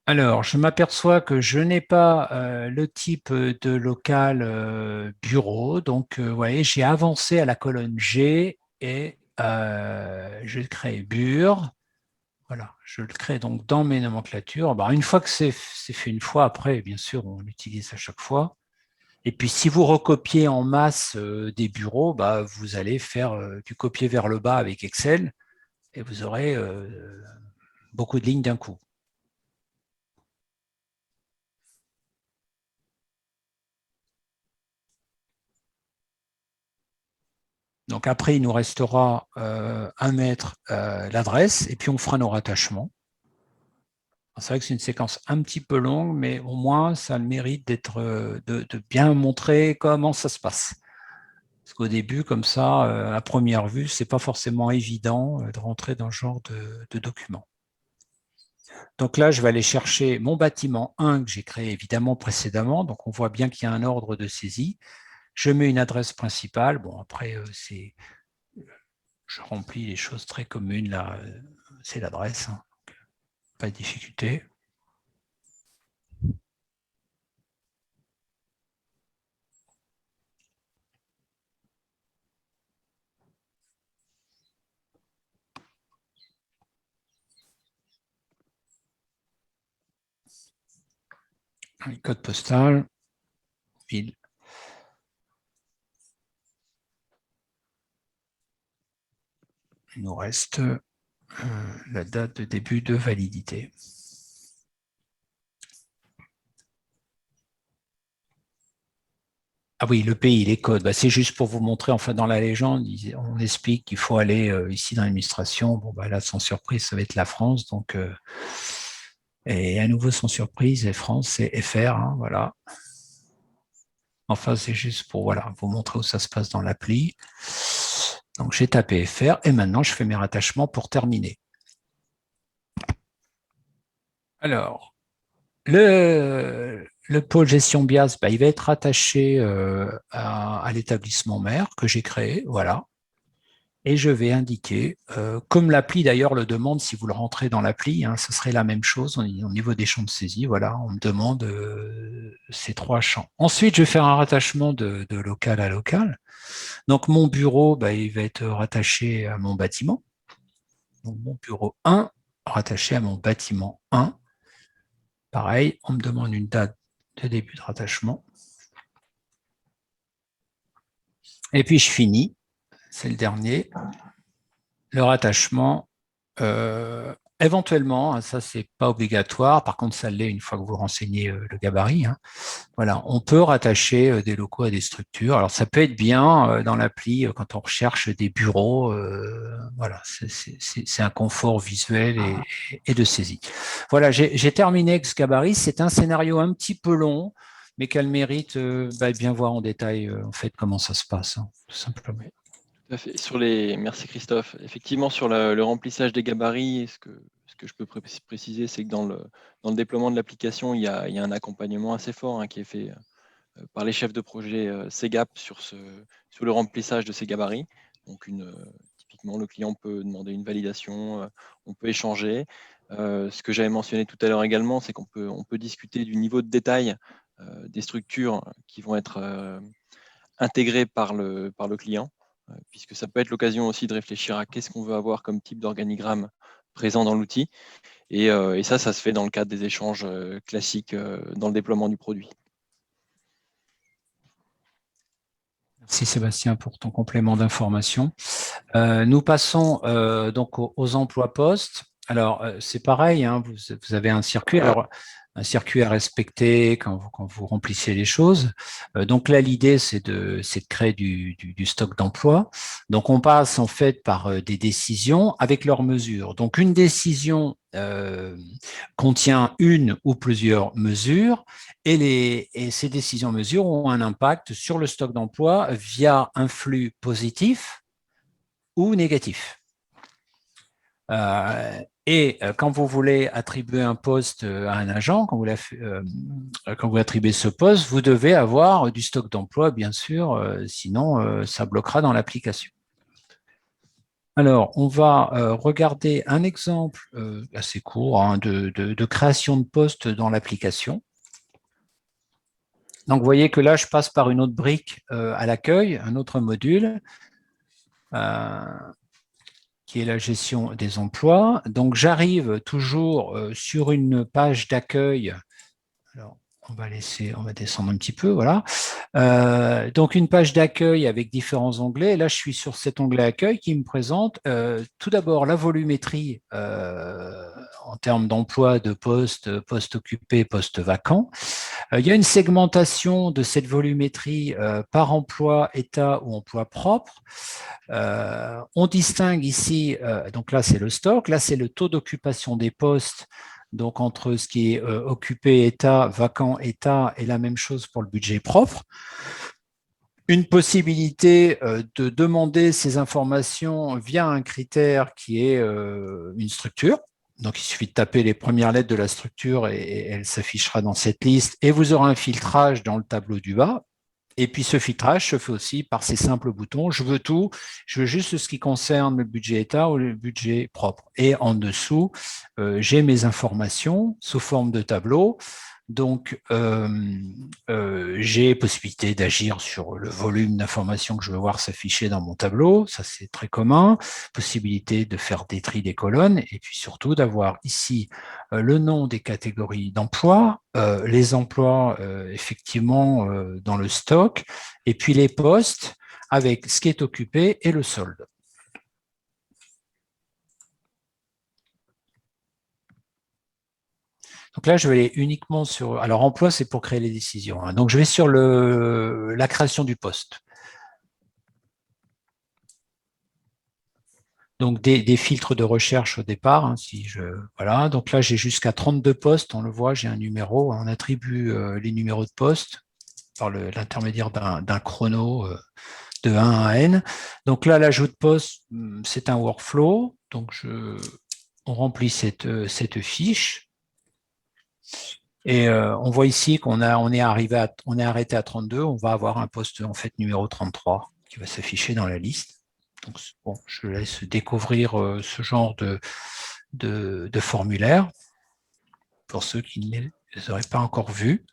Alors, je m'aperçois que je n'ai pas le type de local bureau. Donc, vous voyez, j'ai avancé à la colonne G et je crée BUR. Voilà, je le crée donc dans mes nomenclatures. Une fois que c'est fait une fois, après, bien sûr, on l'utilise à chaque fois. Et puis, si vous recopiez en masse des bureaux, vous allez faire du copier vers le bas avec Excel et vous aurez beaucoup de lignes d'un coup. Donc après, il nous restera à mettre l'adresse et puis on fera nos rattachements. C'est vrai que c'est une séquence un petit peu longue, mais au moins, ça a le mérite de bien montrer comment ça se passe. Parce qu'au début, comme ça, à première vue, ce n'est pas forcément évident de rentrer dans ce genre de document. Donc là, je vais aller chercher mon bâtiment 1 que j'ai créé évidemment précédemment. Donc on voit bien qu'il y a un ordre de saisie. Je mets une adresse principale. Bon, après, je remplis les choses très communes. Là, c'est l'adresse. Hein. Pas de difficulté. Le code postal, ville. Il nous reste la date de début de validité. Ah oui, le pays, les codes, c'est juste pour vous montrer, enfin dans la légende, on explique qu'il faut aller ici dans l'administration. Bon, là, sans surprise, ça va être la France. Donc, et à nouveau, sans surprise, et France, c'est FR, hein, voilà. Enfin, c'est juste pour vous montrer où ça se passe dans l'appli. Donc, j'ai tapé FR et maintenant, je fais mes rattachements pour terminer. Alors, le pôle gestion BIAS, il va être attaché à l'établissement mère que j'ai créé, voilà. Et je vais indiquer, comme l'appli d'ailleurs le demande, si vous le rentrez dans l'appli, ce serait la même chose au niveau des champs de saisie. Voilà, on me demande ces 3 champs. Ensuite, je vais faire un rattachement de local à local. Donc, mon bureau, il va être rattaché à mon bâtiment. Donc, mon bureau 1, rattaché à mon bâtiment 1. Pareil, on me demande une date de début de rattachement. Et puis, je finis. C'est le dernier. Le rattachement, éventuellement, ça, c'est pas obligatoire. Par contre, ça l'est une fois que vous renseignez le gabarit. Hein. Voilà, on peut rattacher des locaux à des structures. Alors, ça peut être bien dans l'appli quand on recherche des bureaux. Voilà, c'est un confort visuel et de saisie. Voilà, j'ai terminé avec ce gabarit. C'est un scénario un petit peu long, mais qu'elle mérite bien voir en détail en fait comment ça se passe, hein, tout simplement. Tout à fait. Merci Christophe. Effectivement, sur le remplissage des gabarits, ce que je peux préciser, c'est que dans le déploiement de l'application, il y a un accompagnement assez fort qui est fait par les chefs de projet CEGAP sur le remplissage de ces gabarits. Donc, typiquement, le client peut demander une validation, on peut échanger. Ce que j'avais mentionné tout à l'heure également, c'est qu'on peut discuter du niveau de détail des structures qui vont être intégrées par le client, puisque ça peut être l'occasion aussi de réfléchir à qu'est-ce qu'on veut avoir comme type d'organigramme présent dans l'outil. Et ça se fait dans le cadre des échanges classiques dans le déploiement du produit. Merci Sébastien pour ton complément d'information. Nous passons donc aux emplois postes. Alors, c'est pareil, hein, vous avez un circuit. Alors, un circuit à respecter quand vous remplissez les choses. Donc là, l'idée, c'est de créer du stock d'emploi. Donc, on passe en fait par des décisions avec leurs mesures. Donc, une décision, contient une ou plusieurs mesures et ces décisions-mesures ont un impact sur le stock d'emploi via un flux positif ou négatif. Et quand vous voulez attribuer un poste à un agent, quand vous attribuez ce poste, vous devez avoir du stock d'emploi, bien sûr, sinon ça bloquera dans l'application. Alors, on va regarder un exemple assez court hein, de création de poste dans l'application. Donc, vous voyez que là, je passe par une autre brique à l'accueil, un autre module, qui est la gestion des emplois. Donc, j'arrive toujours sur une page d'accueil. Alors, on va descendre un petit peu, voilà. Donc, une page d'accueil avec différents onglets. Là, je suis sur cet onglet accueil qui me présente tout d'abord la volumétrie en termes d'emploi de postes, postes occupés, postes vacants. Il y a une segmentation de cette volumétrie par emploi état ou emploi propre. On distingue ici, donc là, c'est le stock, là, c'est le taux d'occupation des postes. Donc, entre ce qui est occupé état, vacant état, et la même chose pour le budget propre. Une possibilité de demander ces informations via un critère qui est une structure. Donc, il suffit de taper les premières lettres de la structure et elle s'affichera dans cette liste. Et vous aurez un filtrage dans le tableau du bas. Et puis, ce filtrage se fait aussi par ces simples boutons. Je veux tout, je veux juste ce qui concerne le budget état ou le budget propre. Et en dessous, j'ai mes informations sous forme de tableau. Donc, j'ai possibilité d'agir sur le volume d'informations que je veux voir s'afficher dans mon tableau. Ça, c'est très commun. Possibilité de faire des tris des colonnes et puis surtout d'avoir ici le nom des catégories d'emploi, les emplois effectivement dans le stock et puis les postes avec ce qui est occupé et le solde. Donc là, je vais aller uniquement sur… Alors, emploi, c'est pour créer les décisions. Hein. Donc, je vais sur la création du poste. Donc, des filtres de recherche au départ. Hein, voilà. Donc là, j'ai jusqu'à 32 postes. On le voit, j'ai un numéro. On attribue les numéros de postes par l'intermédiaire d'un chrono de 1 à n. Donc là, l'ajout de poste, c'est un workflow. Donc, on remplit cette fiche. Et on voit ici qu'on est arrêté à 32, on va avoir un poste en fait numéro 33 qui va s'afficher dans la liste. Donc bon, je laisse découvrir ce genre de formulaire pour ceux qui ne les auraient pas encore vus.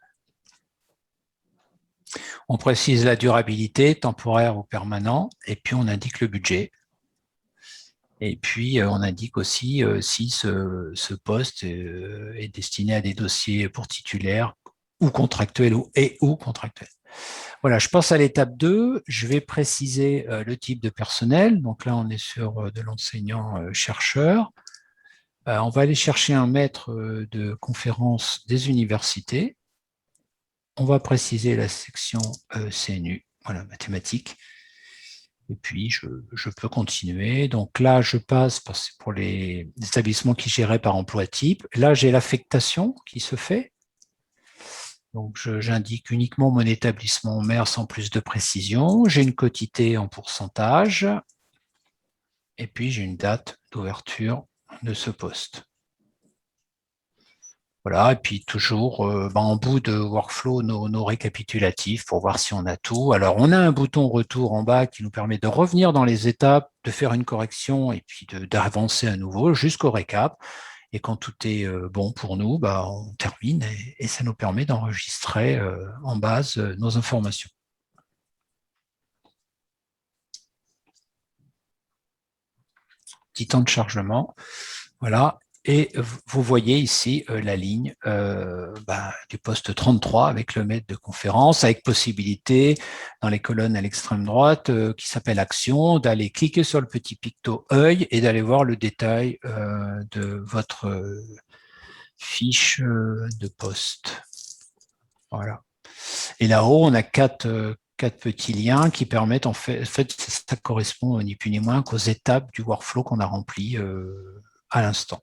On précise la durabilité, temporaire ou permanent, et puis on indique le budget. Et puis, on indique aussi si ce poste est destiné à des dossiers pour titulaires ou contractuels ou contractuels. Voilà, je passe à l'étape 2. Je vais préciser le type de personnel. Donc là, on est sur de l'enseignant-chercheur. On va aller chercher un maître de conférence des universités. On va préciser la section CNU, voilà, mathématiques. Et puis, je peux continuer. Donc là, je passe pour les établissements qui gèrent par emploi type. Là, j'ai l'affectation qui se fait. Donc, j'indique uniquement mon établissement mère sans plus de précision. J'ai une quotité en pourcentage. Et puis, j'ai une date d'ouverture de ce poste. Voilà, et puis toujours en bout de workflow, nos récapitulatifs pour voir si on a tout. Alors, on a un bouton retour en bas qui nous permet de revenir dans les étapes, de faire une correction et puis d'avancer à nouveau jusqu'au récap. Et quand tout est bon pour nous, on termine et ça nous permet d'enregistrer en base nos informations. Petit temps de chargement, voilà. Et vous voyez ici la ligne du poste 33 avec le maître de conférence, avec possibilité dans les colonnes à l'extrême droite qui s'appelle Action, d'aller cliquer sur le petit picto œil et d'aller voir le détail de votre fiche de poste. Voilà. Et là-haut, on a quatre petits liens qui permettent, en fait, ça correspond ni plus ni moins qu'aux étapes du workflow qu'on a rempli à l'instant.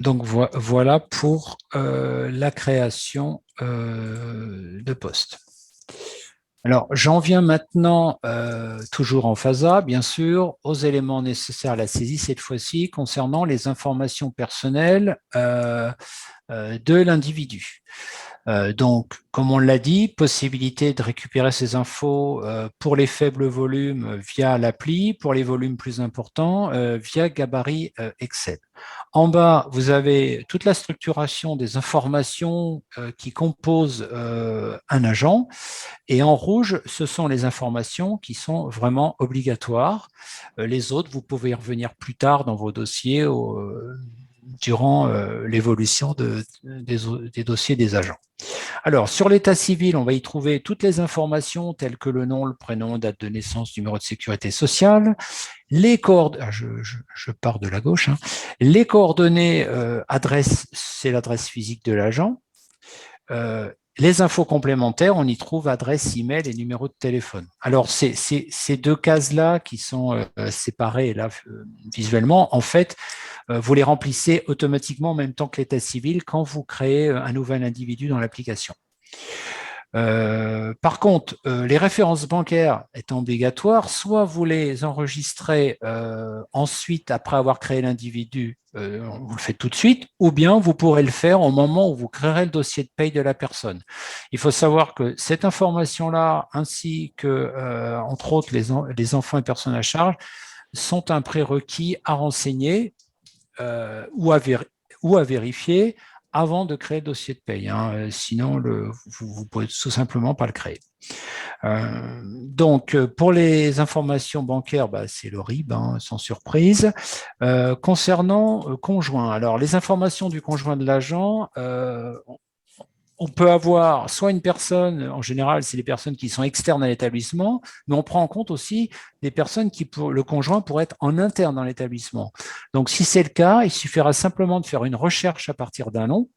Donc voilà pour la création de postes. Alors, j'en viens maintenant, toujours en phase A, bien sûr, aux éléments nécessaires à la saisie, cette fois-ci, concernant les informations personnelles de l'individu. Donc, comme on l'a dit, possibilité de récupérer ces infos pour les faibles volumes via l'appli, pour les volumes plus importants via gabarit Excel. En bas, vous avez toute la structuration des informations qui composent un agent, et en rouge, ce sont les informations qui sont vraiment obligatoires. Les autres, vous pouvez y revenir plus tard dans vos dossiers durant l'évolution des dossiers des agents. Alors, sur l'état civil, on va y trouver toutes les informations telles que le nom, le prénom, date de naissance, numéro de sécurité sociale, les coordonnées, je pars de la gauche, hein. Les coordonnées, adresse, c'est l'adresse physique de l'agent. Les infos complémentaires, on y trouve adresse, email et numéro de téléphone. Alors, ces deux cases-là qui sont séparées là, visuellement, en fait, vous les remplissez automatiquement en même temps que l'état civil quand vous créez un nouvel individu dans l'application. Par contre, les références bancaires étant obligatoires, soit vous les enregistrez ensuite, après avoir créé l'individu, vous le faites tout de suite, ou bien vous pourrez le faire au moment où vous créerez le dossier de paye de la personne. Il faut savoir que cette information-là, ainsi que, entre autres, les enfants et personnes à charge, sont un prérequis à renseigner ou à vérifier avant de créer le dossier de paye. Hein. Sinon, vous ne pouvez tout simplement pas le créer. Donc, pour les informations bancaires, c'est le RIB, hein, sans surprise. Concernant conjoint, alors les informations du conjoint de l'agent, on peut avoir soit une personne, en général, c'est les personnes qui sont externes à l'établissement, mais on prend en compte aussi des personnes qui, le conjoint pourrait être en interne dans l'établissement. Donc, si c'est le cas, il suffira simplement de faire une recherche à partir d'un nom,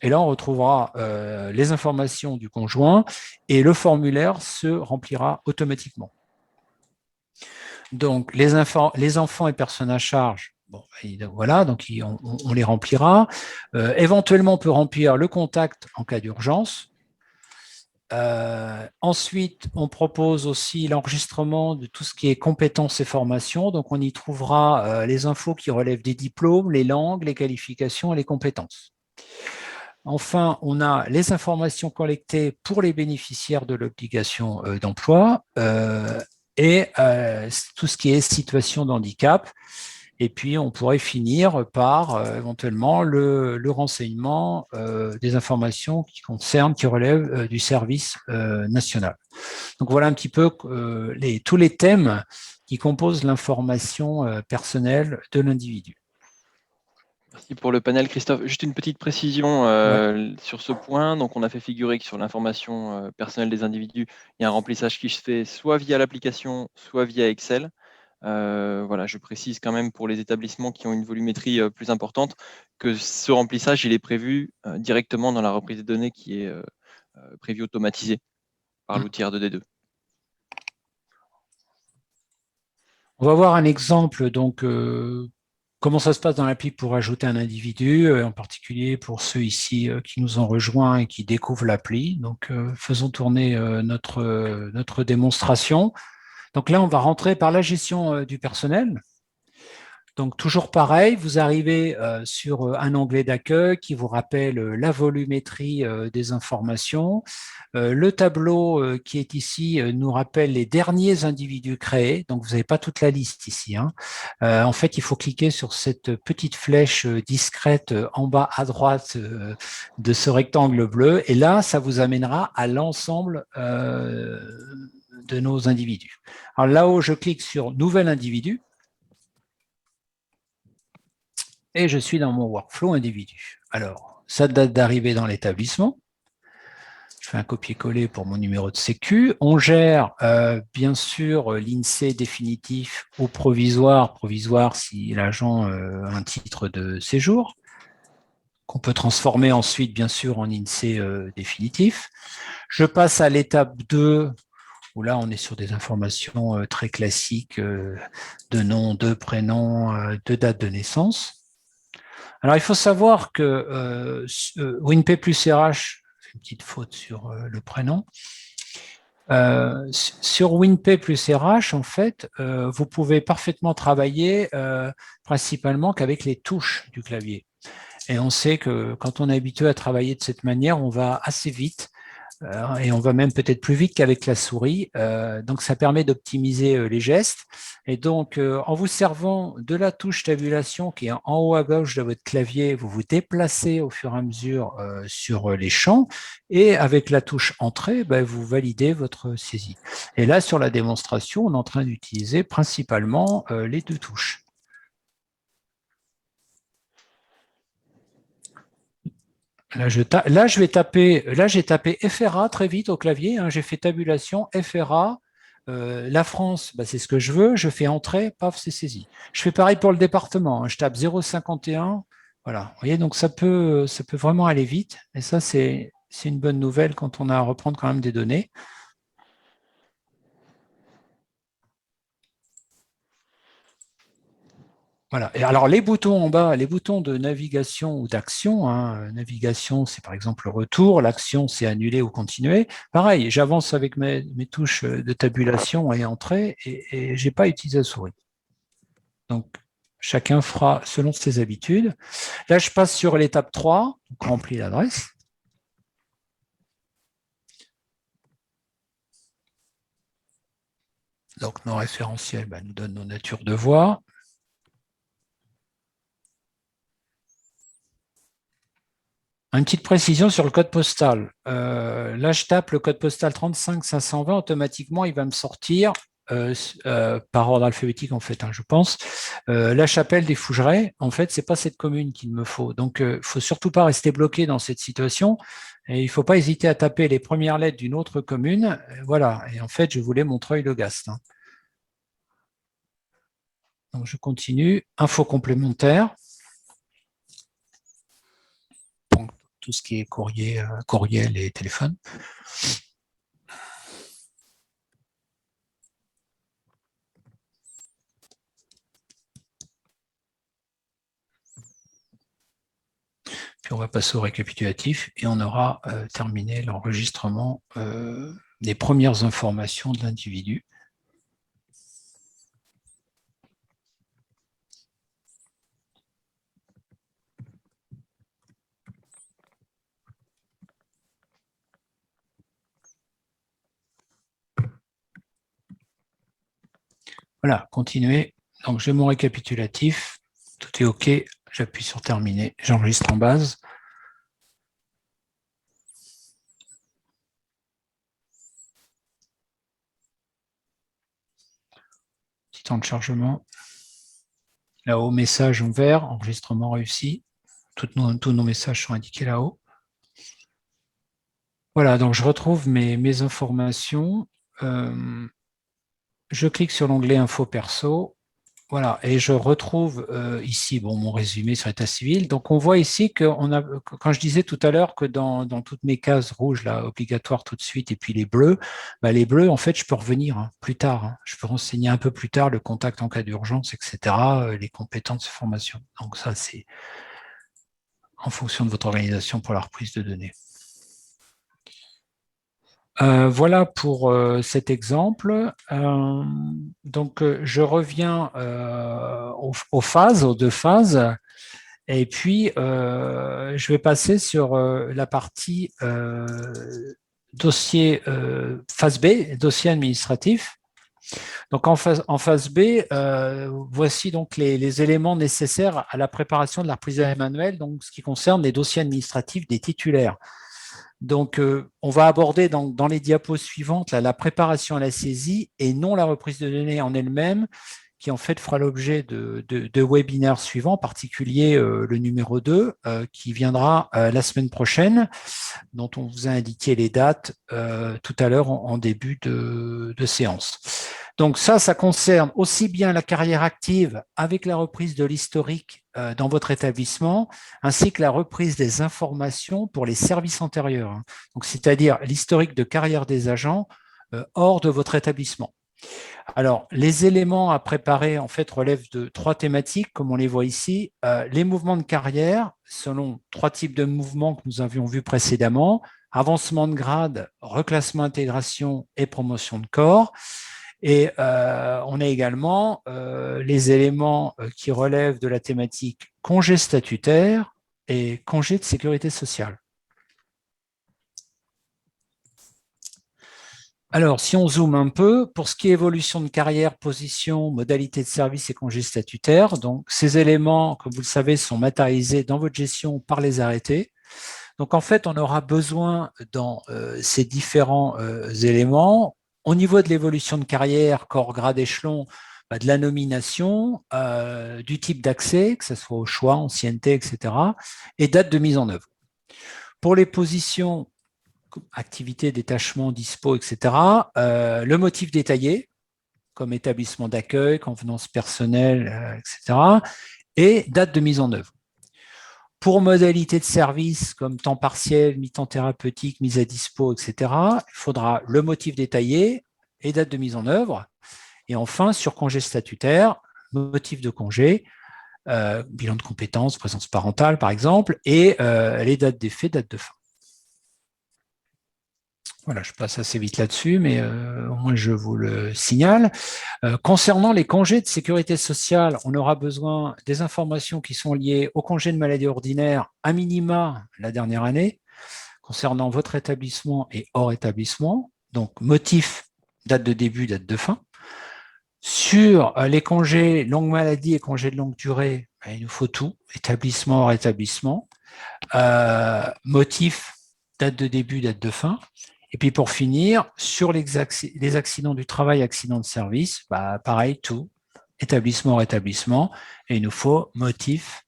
et là, on retrouvera les informations du conjoint, et le formulaire se remplira automatiquement. Donc, les enfants et personnes à charge, bon, voilà, donc on les remplira. Éventuellement, on peut remplir le contact en cas d'urgence. Ensuite, on propose aussi l'enregistrement de tout ce qui est compétences et formations. Donc, on y trouvera les infos qui relèvent des diplômes, les langues, les qualifications et les compétences. Enfin, on a les informations collectées pour les bénéficiaires de l'obligation d'emploi et tout ce qui est situation de handicap. Et puis, on pourrait finir par éventuellement le renseignement des informations qui relèvent du service national. Donc, voilà un petit peu tous les thèmes qui composent l'information personnelle de l'individu. Merci pour le panel, Christophe. Juste une petite précision sur ce point. Donc, on a fait figurer que sur l'information personnelle des individus, il y a un remplissage qui se fait soit via l'application, soit via Excel. Voilà, je précise quand même pour les établissements qui ont une volumétrie plus importante que ce remplissage, il est prévu directement dans la reprise des données qui est prévue automatisée par l'outil R2D2. On va voir un exemple, donc, comment ça se passe dans l'appli pour ajouter un individu, en particulier pour ceux ici qui nous ont rejoints et qui découvrent l'appli. Donc, faisons tourner notre démonstration. Donc là, on va rentrer par la gestion du personnel. Donc, toujours pareil, vous arrivez sur un onglet d'accueil qui vous rappelle la volumétrie des informations. Le tableau qui est ici nous rappelle les derniers individus créés. Donc, vous n'avez pas toute la liste ici. Hein. En fait, il faut cliquer sur cette petite flèche discrète en bas à droite de ce rectangle bleu. Et là, ça vous amènera à l'ensemble de nos individus. Alors là-haut, je clique sur « Nouvel individu ». Et je suis dans mon workflow individu. Alors, sa date d'arrivée dans l'établissement. Je fais un copier-coller pour mon numéro de sécu. On gère bien sûr l'INSEE définitif ou provisoire si l'agent a un titre de séjour, qu'on peut transformer ensuite bien sûr en INSEE définitif. Je passe à l'étape 2, où là on est sur des informations très classiques de nom, de prénom, de date de naissance. Alors, il faut savoir que WinPay plus RH, une petite faute sur le prénom, sur WinPay plus RH, en fait, vous pouvez parfaitement travailler principalement qu'avec les touches du clavier. Et on sait que quand on est habitué à travailler de cette manière, on va assez vite et on va même peut-être plus vite qu'avec la souris. Donc, ça permet d'optimiser les gestes. Et donc, en vous servant de la touche tabulation qui est en haut à gauche de votre clavier, vous vous déplacez au fur et à mesure sur les champs. Et avec la touche entrée, vous validez votre saisie. Et là, sur la démonstration, on est en train d'utiliser principalement les deux touches. Là, j'ai tapé FRA très vite au clavier. Hein, j'ai fait tabulation, FRA. La France, c'est ce que je veux. Je fais entrée, paf, c'est saisi. Je fais pareil pour le département. Hein, je tape 0,51. Voilà. Vous voyez, donc ça peut vraiment aller vite. Et ça, c'est une bonne nouvelle quand on a à reprendre quand même des données. Voilà. Et alors, les boutons en bas, les boutons de navigation ou d'action, hein, navigation, c'est par exemple le retour, l'action, c'est annuler ou continuer. Pareil, j'avance avec mes touches de tabulation et entrée et je n'ai pas utilisé la souris. Donc, chacun fera selon ses habitudes. Là, je passe sur l'étape 3, donc remplir l'adresse. Donc, nos référentiels nous donnent nos natures de voix. Une petite précision sur le code postal. Là, je tape le code postal 35520, automatiquement, il va me sortir, par ordre alphabétique en fait, je pense, la Chapelle des Fougerets. En fait, ce n'est pas cette commune qu'il me faut. Donc, il ne faut surtout pas rester bloqué dans cette situation. Et il ne faut pas hésiter à taper les premières lettres d'une autre commune. Voilà. Et en fait, je voulais Montreuil-le-Gast. Donc, je continue. Info complémentaire. Tout ce qui est courriel et téléphone. Puis on va passer au récapitulatif et on aura terminé l'enregistrement des premières informations de l'individu. Voilà, continuer. Donc, j'ai mon récapitulatif. Tout est OK. J'appuie sur terminer. J'enregistre en base. Petit temps de chargement. Là-haut, message en vert. Enregistrement réussi. Tous nos messages sont indiqués là-haut. Voilà, donc je retrouve mes informations. Je clique sur l'onglet Info perso. Voilà, et je retrouve ici mon résumé sur l'état civil. Donc, on voit ici que quand je disais tout à l'heure que dans toutes mes cases rouges, là, obligatoires tout de suite, et puis les bleus, les bleus, en fait, je peux revenir plus tard. Je peux renseigner un peu plus tard le contact en cas d'urgence, etc., les compétences de formation. Donc, ça, c'est en fonction de votre organisation pour la reprise de données. Voilà pour cet exemple. Donc, je reviens aux deux phases, et puis je vais passer sur la partie dossier phase B, dossier administratif. Donc, en phase B, voici donc les éléments nécessaires à la préparation de la reprise de données manuelle, donc ce qui concerne les dossiers administratifs des titulaires. Donc, on va aborder dans les diapos suivantes la préparation à la saisie et non la reprise de données en elle-même, qui en fait fera l'objet de webinaires suivants, en particulier le numéro 2, qui viendra la semaine prochaine, dont on vous a indiqué les dates tout à l'heure en début de séance. Donc ça concerne aussi bien la carrière active avec la reprise de l'historique dans votre établissement, ainsi que la reprise des informations pour les services antérieurs. Donc, c'est-à-dire l'historique de carrière des agents hors de votre établissement. Alors, les éléments à préparer, en fait, relèvent de 3 thématiques, comme on les voit ici. Les mouvements de carrière, selon 3 types de mouvements que nous avions vus précédemment, avancement de grade, reclassement, intégration et promotion de corps. Et on a également les éléments qui relèvent de la thématique congé statutaire et congé de sécurité sociale. Alors, si on zoome un peu, pour ce qui est évolution de carrière, position, modalité de service et congé statutaire, donc ces éléments, comme vous le savez, sont matérialisés dans votre gestion par les arrêtés. Donc, en fait, on aura besoin dans ces différents éléments, au niveau de l'évolution de carrière, corps, grade, échelon, de la nomination, du type d'accès, que ce soit au choix, ancienneté, etc., et date de mise en œuvre. Pour les positions, activité, détachement, dispo, etc., le motif détaillé, comme établissement d'accueil, convenance personnelle, etc., et date de mise en œuvre. Pour modalité de service, comme temps partiel, mi-temps thérapeutique, mise à dispo, etc., il faudra le motif détaillé et date de mise en œuvre. Et enfin, sur congé statutaire, motif de congé, bilan de compétences, présence parentale, par exemple, et les dates d'effet, date de fin. Voilà, je passe assez vite là-dessus, mais au moins je vous le signale. Concernant les congés de sécurité sociale, on aura besoin des informations qui sont liées au congé de maladie ordinaire, à minima la dernière année, concernant votre établissement et hors établissement, donc motif, date de début, date de fin. Sur les congés longue maladie et congés de longue durée, il nous faut tout, établissement, hors établissement, motif, date de début, date de fin. Et puis pour finir, sur les accidents du travail, accidents de service, pareil, tout, établissement, hors établissement, et il nous faut motif,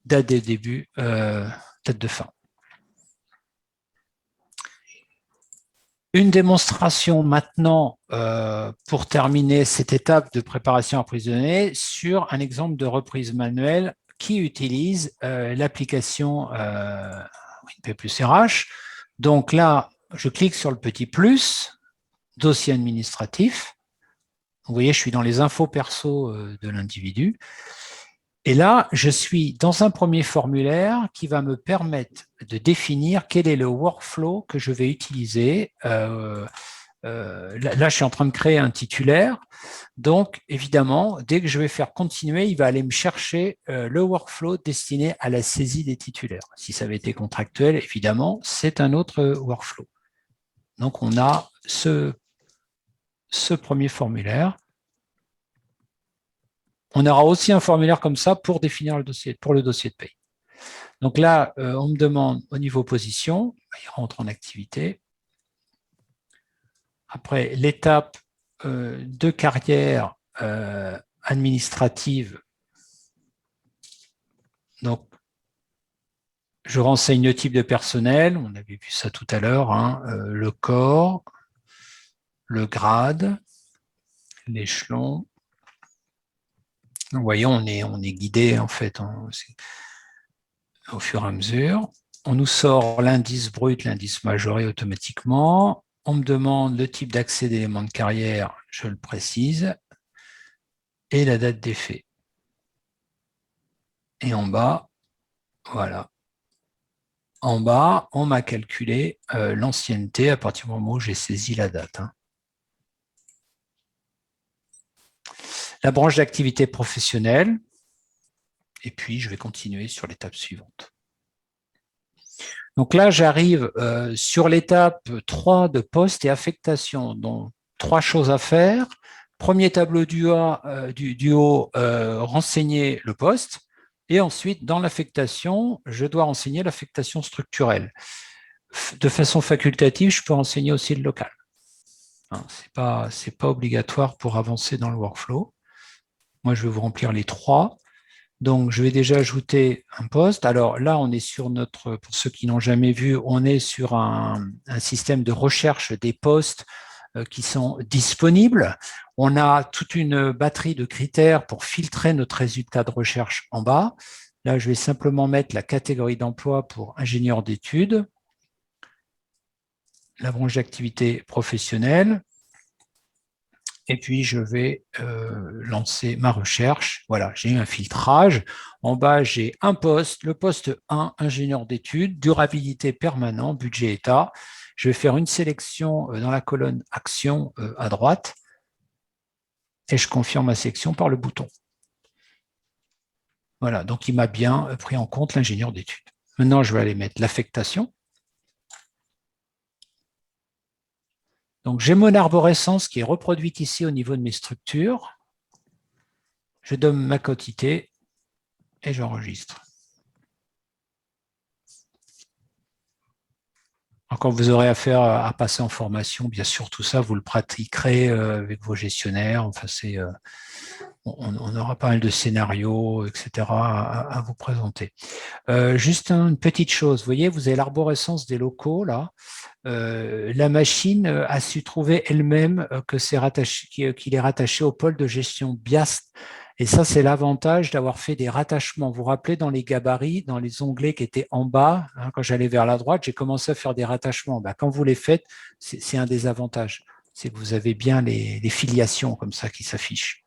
date de début, date de fin. Une démonstration maintenant pour terminer cette étape de préparation à reprise de données sur un exemple de reprise manuelle qui utilise l'application WinP+RH. Donc là, je clique sur le petit plus, dossier administratif. Vous voyez, je suis dans les infos perso de l'individu. Et là, je suis dans un premier formulaire qui va me permettre de définir quel est le workflow que je vais utiliser. Là, je suis en train de créer un titulaire. Donc, évidemment, dès que je vais faire continuer, il va aller me chercher le workflow destiné à la saisie des titulaires. Si ça avait été contractuel, évidemment, c'est un autre workflow. Donc, on a ce premier formulaire. On aura aussi un formulaire comme ça pour définir le dossier, pour le dossier de paye. Donc là, on me demande au niveau position, il rentre en activité. Après, l'étape de carrière administrative. Donc, je renseigne le type de personnel, on avait vu ça tout à l'heure, hein, le corps, le grade, l'échelon. Vous voyez, on est guidé en fait au fur et à mesure. On nous sort l'indice brut, l'indice majoré automatiquement. On me demande le type d'accès d'éléments de carrière, je le précise, et la date d'effet. Et en bas, voilà. En bas, on m'a calculé l'ancienneté à partir du moment où j'ai saisi la date. Hein. La branche d'activité professionnelle, et puis je vais continuer sur l'étape suivante. Donc là, j'arrive sur l'étape 3 de poste et affectation. Donc, 3 choses à faire. Premier tableau du haut, renseigner le poste. Et ensuite, dans l'affectation, je dois renseigner l'affectation structurelle. De façon facultative, je peux renseigner aussi le local. Hein, c'est pas obligatoire pour avancer dans le workflow. Moi, je vais vous remplir les 3. Donc, je vais déjà ajouter un poste. Alors là, on est sur notre, pour ceux qui n'ont jamais vu, on est sur un système de recherche des postes qui sont disponibles. On a toute une batterie de critères pour filtrer notre résultat de recherche en bas. Là, je vais simplement mettre la catégorie d'emploi pour ingénieur d'études, la branche d'activité professionnelle. Et puis, je vais lancer ma recherche. Voilà, j'ai un filtrage. En bas, j'ai un poste, le poste 1, ingénieur d'études, durabilité permanent, budget état. Je vais faire une sélection dans la colonne action à droite et je confirme ma sélection par le bouton. Voilà, donc il m'a bien pris en compte l'ingénieur d'études. Maintenant, je vais aller mettre l'affectation. Donc, j'ai mon arborescence qui est reproduite ici au niveau de mes structures. Je donne ma quantité et j'enregistre. Quand vous aurez affaire à passer en formation, bien sûr, tout ça, vous le pratiquerez avec vos gestionnaires. Enfin, on aura pas mal de scénarios, etc. à vous présenter. Juste une petite chose, vous voyez, vous avez l'arborescence des locaux, là. La machine a su trouver elle-même qu'il est rattaché au pôle de gestion BIAST. Et ça, c'est l'avantage d'avoir fait des rattachements. Vous vous rappelez, dans les gabarits, dans les onglets qui étaient en bas, hein, quand j'allais vers la droite, j'ai commencé à faire des rattachements. Ben, quand vous les faites, c'est un des avantages. C'est que vous avez bien les filiations comme ça qui s'affichent.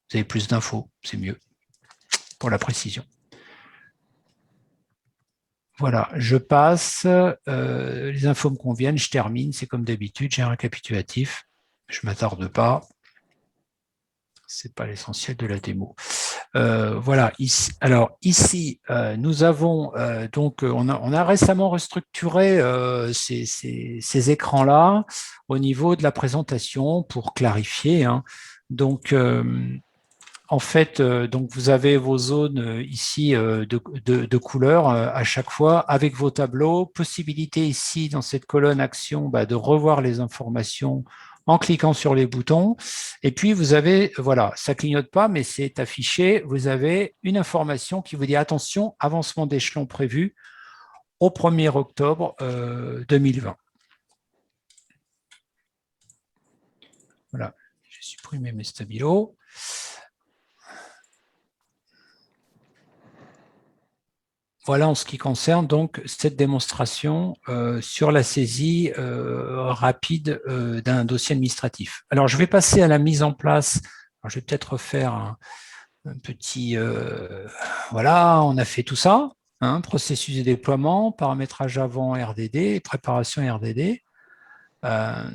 Vous avez plus d'infos, c'est mieux pour la précision. Voilà, je passe, les infos me conviennent, je termine, c'est comme d'habitude, j'ai un récapitulatif, je ne m'attarde pas, ce n'est pas l'essentiel de la démo. Voilà, ici, alors ici, nous avons, donc on a récemment restructuré ces écrans-là au niveau de la présentation pour clarifier, hein. Donc, en fait, donc vous avez vos zones ici de couleurs à chaque fois avec vos tableaux. Possibilité ici dans cette colonne action de revoir les informations en cliquant sur les boutons. Et puis vous avez, voilà, ça clignote pas, mais c'est affiché. Vous avez une information qui vous dit attention, avancement d'échelon prévu au 1er octobre 2020. Voilà, j'ai supprimé mes stabilos. Voilà en ce qui concerne donc cette démonstration sur la saisie rapide d'un dossier administratif. Alors, je vais passer à la mise en place. Alors, je vais peut-être refaire un petit... voilà, on a fait tout ça. Hein, processus de déploiement, paramétrage avant RDD, préparation RDD.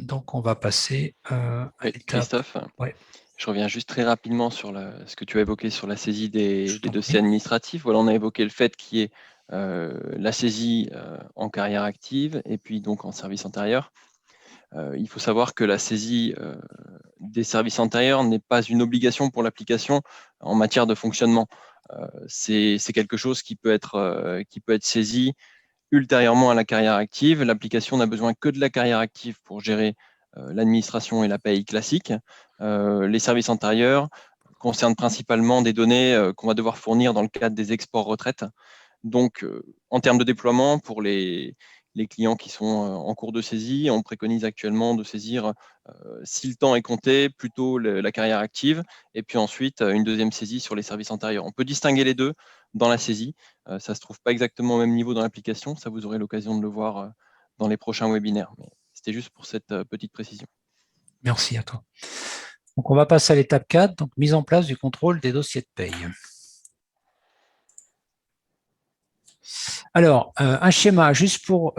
Donc, on va passer à l'étape... Christophe, ouais. Je reviens juste très rapidement sur ce que tu as évoqué sur la saisie des dossiers administratifs. Voilà, on a évoqué le fait qu'il y ait la saisie en carrière active et puis donc en service antérieur. Il faut savoir que la saisie des services antérieurs n'est pas une obligation pour l'application en matière de fonctionnement. C'est quelque chose qui peut être saisi ultérieurement à la carrière active. L'application n'a besoin que de la carrière active pour gérer l'administration et la paye classique. Les services antérieurs concernent principalement des données qu'on va devoir fournir dans le cadre des exports retraite. Donc, en termes de déploiement, pour les clients qui sont en cours de saisie, on préconise actuellement de saisir, si le temps est compté, plutôt la carrière active, et puis ensuite une deuxième saisie sur les services antérieurs. On peut distinguer les deux dans la saisie. Ça ne se trouve pas exactement au même niveau dans l'application. Ça, vous aurez l'occasion de le voir dans les prochains webinaires. Mais c'était juste pour cette petite précision. Merci à toi. Donc, on va passer à l'étape 4, donc mise en place du contrôle des dossiers de paye. Alors, un schéma, juste pour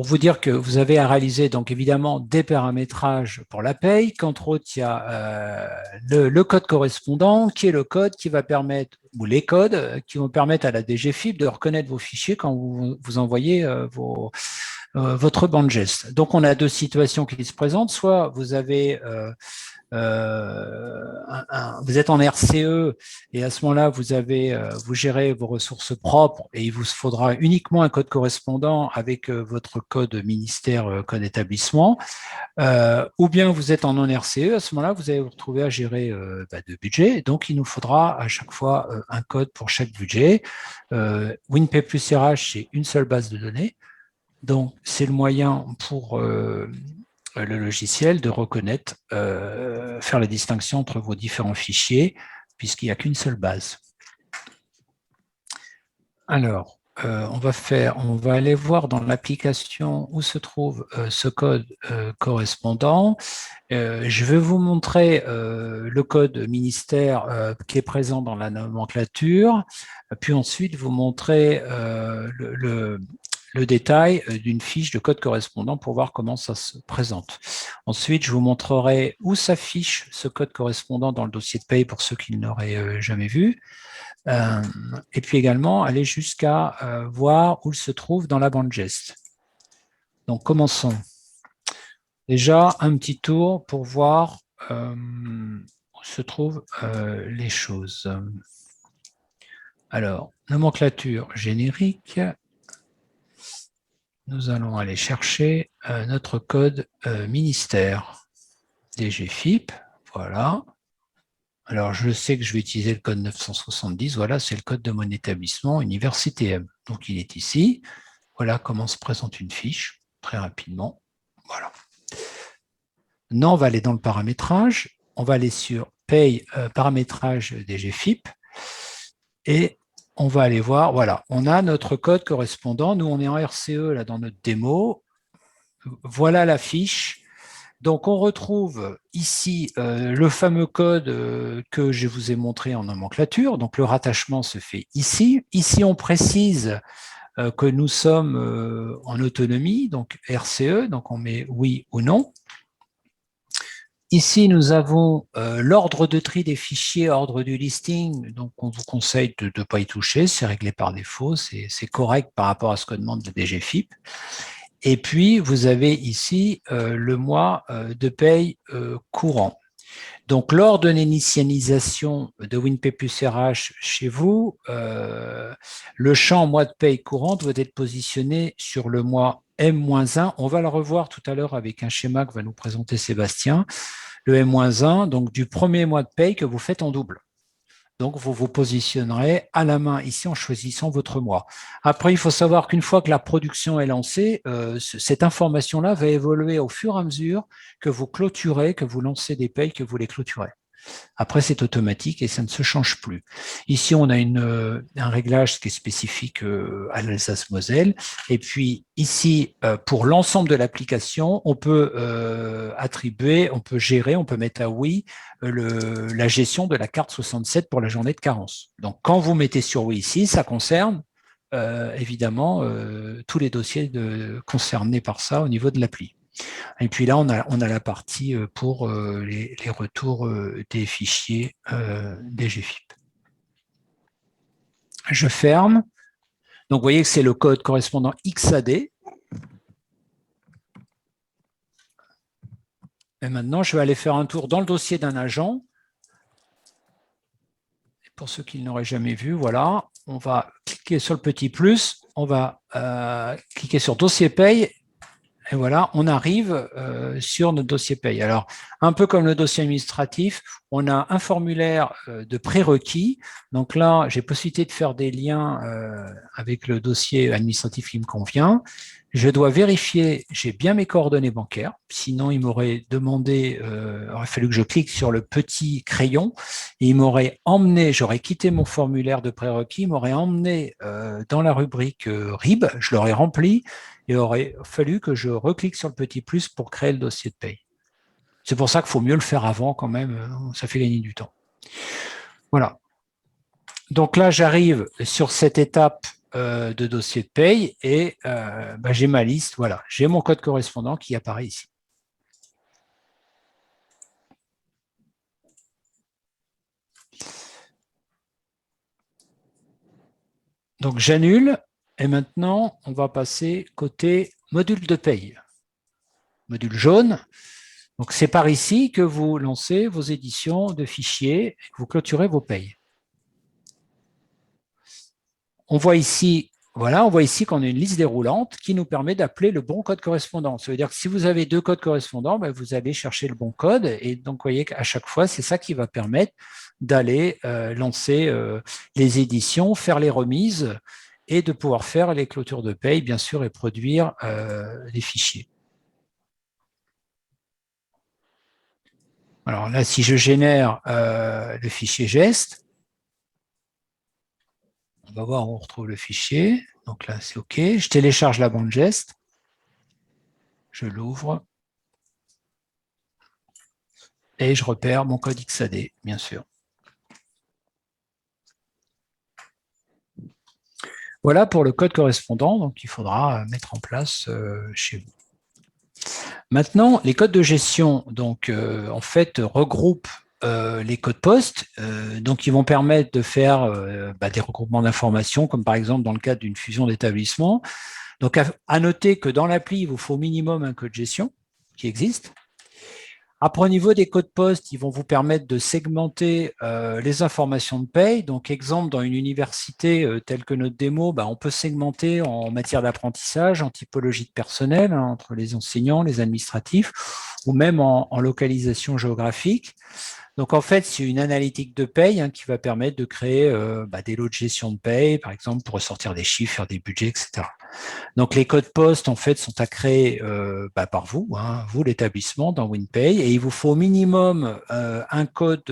vous dire que vous avez à réaliser, donc évidemment, des paramétrages pour la paye, qu'entre autres, il y a le code correspondant, qui est le code qui va permettre, ou les codes qui vont permettre à la DGFiP de reconnaître vos fichiers quand vous envoyez votre banc de geste. Donc, on a deux situations qui se présentent. Soit vous avez vous êtes en RCE et à ce moment-là, vous gérez vos ressources propres et il vous faudra uniquement un code correspondant avec votre code ministère, code établissement. Ou bien vous êtes en non-RCE, à ce moment-là, vous allez vous retrouver à gérer de budget. Donc, il nous faudra à chaque fois un code pour chaque budget. WinPay plus RH, c'est une seule base de données. Donc, c'est le moyen pour le logiciel de reconnaître, faire la distinction entre vos différents fichiers, puisqu'il n'y a qu'une seule base. Alors, on va aller voir dans l'application où se trouve ce code correspondant. Je vais vous montrer le code ministère qui est présent dans la nomenclature, puis ensuite vous montrer le détail d'une fiche de code correspondant pour voir comment ça se présente. Ensuite, je vous montrerai où s'affiche ce code correspondant dans le dossier de paye pour ceux qui ne l'auraient jamais vu. Et puis également aller jusqu'à voir où il se trouve dans la bande geste. Donc commençons. Déjà un petit tour pour voir où se trouvent les choses. Alors, nomenclature générique. Nous allons aller chercher notre code ministère. DGFIP, voilà. Alors, je sais que je vais utiliser le code 970. Voilà, c'est le code de mon établissement, Université M. Donc, il est ici. Voilà comment se présente une fiche, très rapidement. Voilà. Maintenant, on va aller dans le paramétrage. On va aller sur Paye, paramétrage DGFIP. Et on va aller voir, voilà, on a notre code correspondant. Nous, on est en RCE, là, dans notre démo. Voilà la fiche. Donc, on retrouve ici le fameux code que je vous ai montré en nomenclature. Donc, le rattachement se fait ici. Ici, on précise que nous sommes en autonomie, donc RCE, donc on met oui ou non. Ici, nous avons l'ordre de tri des fichiers, ordre du listing, donc on vous conseille de ne pas y toucher, c'est réglé par défaut, c'est correct par rapport à ce que demande le DGFIP. Et puis, vous avez ici le mois de paye courant. Donc, lors de l'initialisation de WinPay plus RH chez vous, le champ mois de paye courant doit être positionné sur le mois M-1. On va le revoir tout à l'heure avec un schéma que va nous présenter Sébastien. Le M-1, donc du premier mois de paye que vous faites en double. Donc, vous vous positionnerez à la main ici en choisissant votre mois. Après, il faut savoir qu'une fois que la production est lancée, cette information-là va évoluer au fur et à mesure que vous clôturez, que vous lancez des payes, que vous les clôturez. Après, c'est automatique et ça ne se change plus. Ici, on a un réglage qui est spécifique à l'Alsace-Moselle. Et puis ici, pour l'ensemble de l'application, on peut attribuer, on peut gérer, on peut mettre à oui la gestion de la carte 67 pour la journée de carence. Donc, quand vous mettez sur oui ici, ça concerne évidemment tous les dossiers concernés par ça au niveau de l'appli. Et puis là, on a la partie pour les retours des fichiers DGFIP. Je ferme. Donc, vous voyez que c'est le code correspondant XAD. Et maintenant, je vais aller faire un tour dans le dossier d'un agent. Et pour ceux qui ne l'auraient jamais vu, voilà, on va cliquer sur le petit plus, on va cliquer sur dossier paye. Et voilà, on arrive sur notre dossier paye. Alors, un peu comme le dossier administratif, on a un formulaire de prérequis. Donc là, j'ai possibilité de faire des liens avec le dossier administratif qui me convient. Je dois vérifier, j'ai bien mes coordonnées bancaires. Sinon, il m'aurait demandé, il aurait fallu que je clique sur le petit crayon et il m'aurait emmené, j'aurais quitté mon formulaire de prérequis, il m'aurait emmené dans la rubrique RIB, je l'aurais rempli. Il aurait fallu que je reclique sur le petit plus pour créer le dossier de paye. C'est pour ça qu'il faut mieux le faire avant quand même, ça fait gagner du temps. Voilà. Donc là, j'arrive sur cette étape de dossier de paye et j'ai ma liste, voilà, j'ai mon code correspondant qui apparaît ici. Donc j'annule. Et maintenant, on va passer côté module de paye. Module jaune. Donc, c'est par ici que vous lancez vos éditions de fichiers et que vous clôturez vos payes. On voit ici, voilà, on voit ici qu'on a une liste déroulante qui nous permet d'appeler le bon code correspondant. Ça veut dire que si vous avez deux codes correspondants, vous allez chercher le bon code. Et donc, vous voyez qu'à chaque fois, c'est ça qui va permettre d'aller lancer les éditions, faire les remises et de pouvoir faire les clôtures de paye, bien sûr, et produire les fichiers. Alors là, si je génère le fichier geste, on va voir où on retrouve le fichier. donc là, c'est OK. Je télécharge la bande geste. Je l'ouvre. Et je repère mon code XAD, bien sûr. Voilà pour le code correspondant, donc il faudra mettre en place chez vous. Maintenant, les codes de gestion, donc en fait, regroupent les codes POST, donc ils vont permettre de faire des regroupements d'informations, comme par exemple dans le cadre d'une fusion d'établissements. Donc à noter que dans l'appli, il vous faut au minimum un code gestion qui existe. Après, au niveau des codes POST, ils vont vous permettre de segmenter les informations de paye. Donc, exemple, dans une université telle que notre démo, on peut segmenter en matière d'apprentissage, en typologie de personnel, entre les enseignants, les administratifs, ou même en localisation géographique. Donc, en fait, c'est une analytique de paye qui va permettre de créer des lots de gestion de paye, par exemple, pour ressortir des chiffres, faire des budgets, etc. Donc, les codes POST, en fait, sont à créer par vous, vous, l'établissement, dans WinPay, et il vous faut au minimum un code